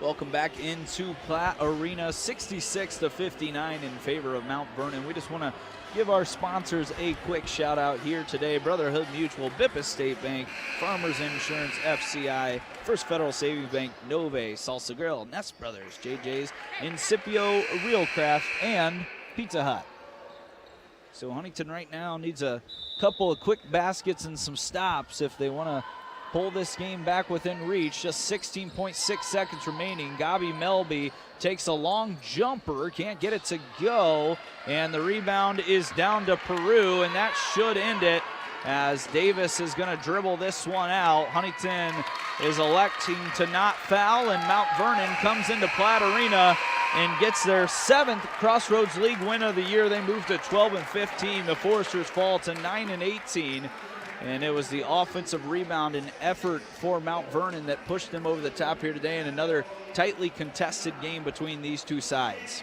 Welcome back into Platte Arena, 66-59 in favor of Mount Vernon. We just want to give our sponsors a quick shout out here today. Brotherhood Mutual, Bippa State Bank, Farmers Insurance, FCI, First Federal Savings Bank, Nove, Salsa Grill, Nest Brothers, JJ's, Incipio Real Craft, and Pizza Hut. So Huntington right now needs a couple of quick baskets and some stops if they want to pull this game back within reach. Just 16.6 seconds remaining. Gabi Melby takes a long jumper, can't get it to go, and the rebound is down to Peru, and that should end it as Davis is going to dribble this one out. Huntington is electing to not foul, and Mount Vernon comes into Platte Arena and gets their 7th Crossroads League win of the year. They move to 12-15. The Foresters fall to 9-18. And it was the offensive rebound and effort for Mount Vernon that pushed them over the top here today in another tightly contested game between these two sides.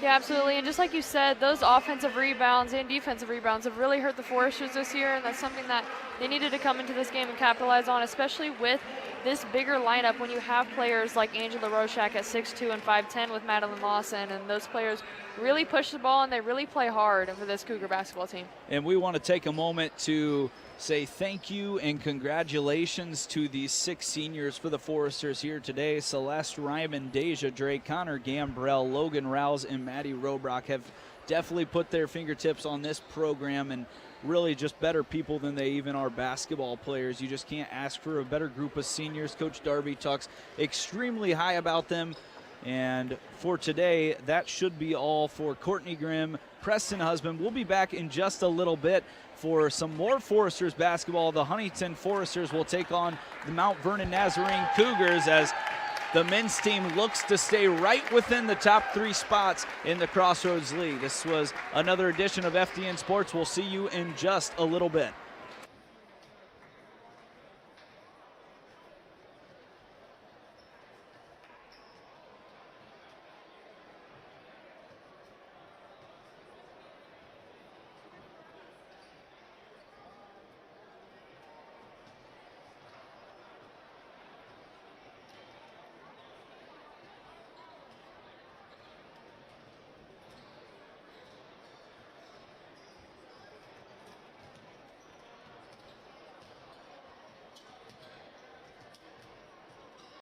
Yeah, absolutely. And just like you said, those offensive rebounds and defensive rebounds have really hurt the Foresters this year, and that's something that they needed to come into this game and capitalize on, especially with this bigger lineup when you have players like Angela Roshak at 6'2" and 5'10" with Madeline Lawson, and those players really push the ball and they really play hard for this Cougar basketball team. And we want to take a moment to say thank you and congratulations to these 6 seniors for the Foresters here today. Celeste Ryman, Deja Drake, Connor Gambrell, Logan Rouse, and Maddie Robrock have definitely put their fingertips on this program, and really just better people than they even are basketball players. You just can't ask for a better group of seniors. Coach Darby talks extremely high about them. And for today, that should be all for Courtney Grimm, Preston Husband. We'll be back in just a little bit for some more Foresters basketball. The Huntington Foresters will take on the Mount Vernon Nazarene Cougars as the men's team looks to stay right within the top 3 spots in the Crossroads League. This was another edition of FDN Sports. We'll see you in just a little bit.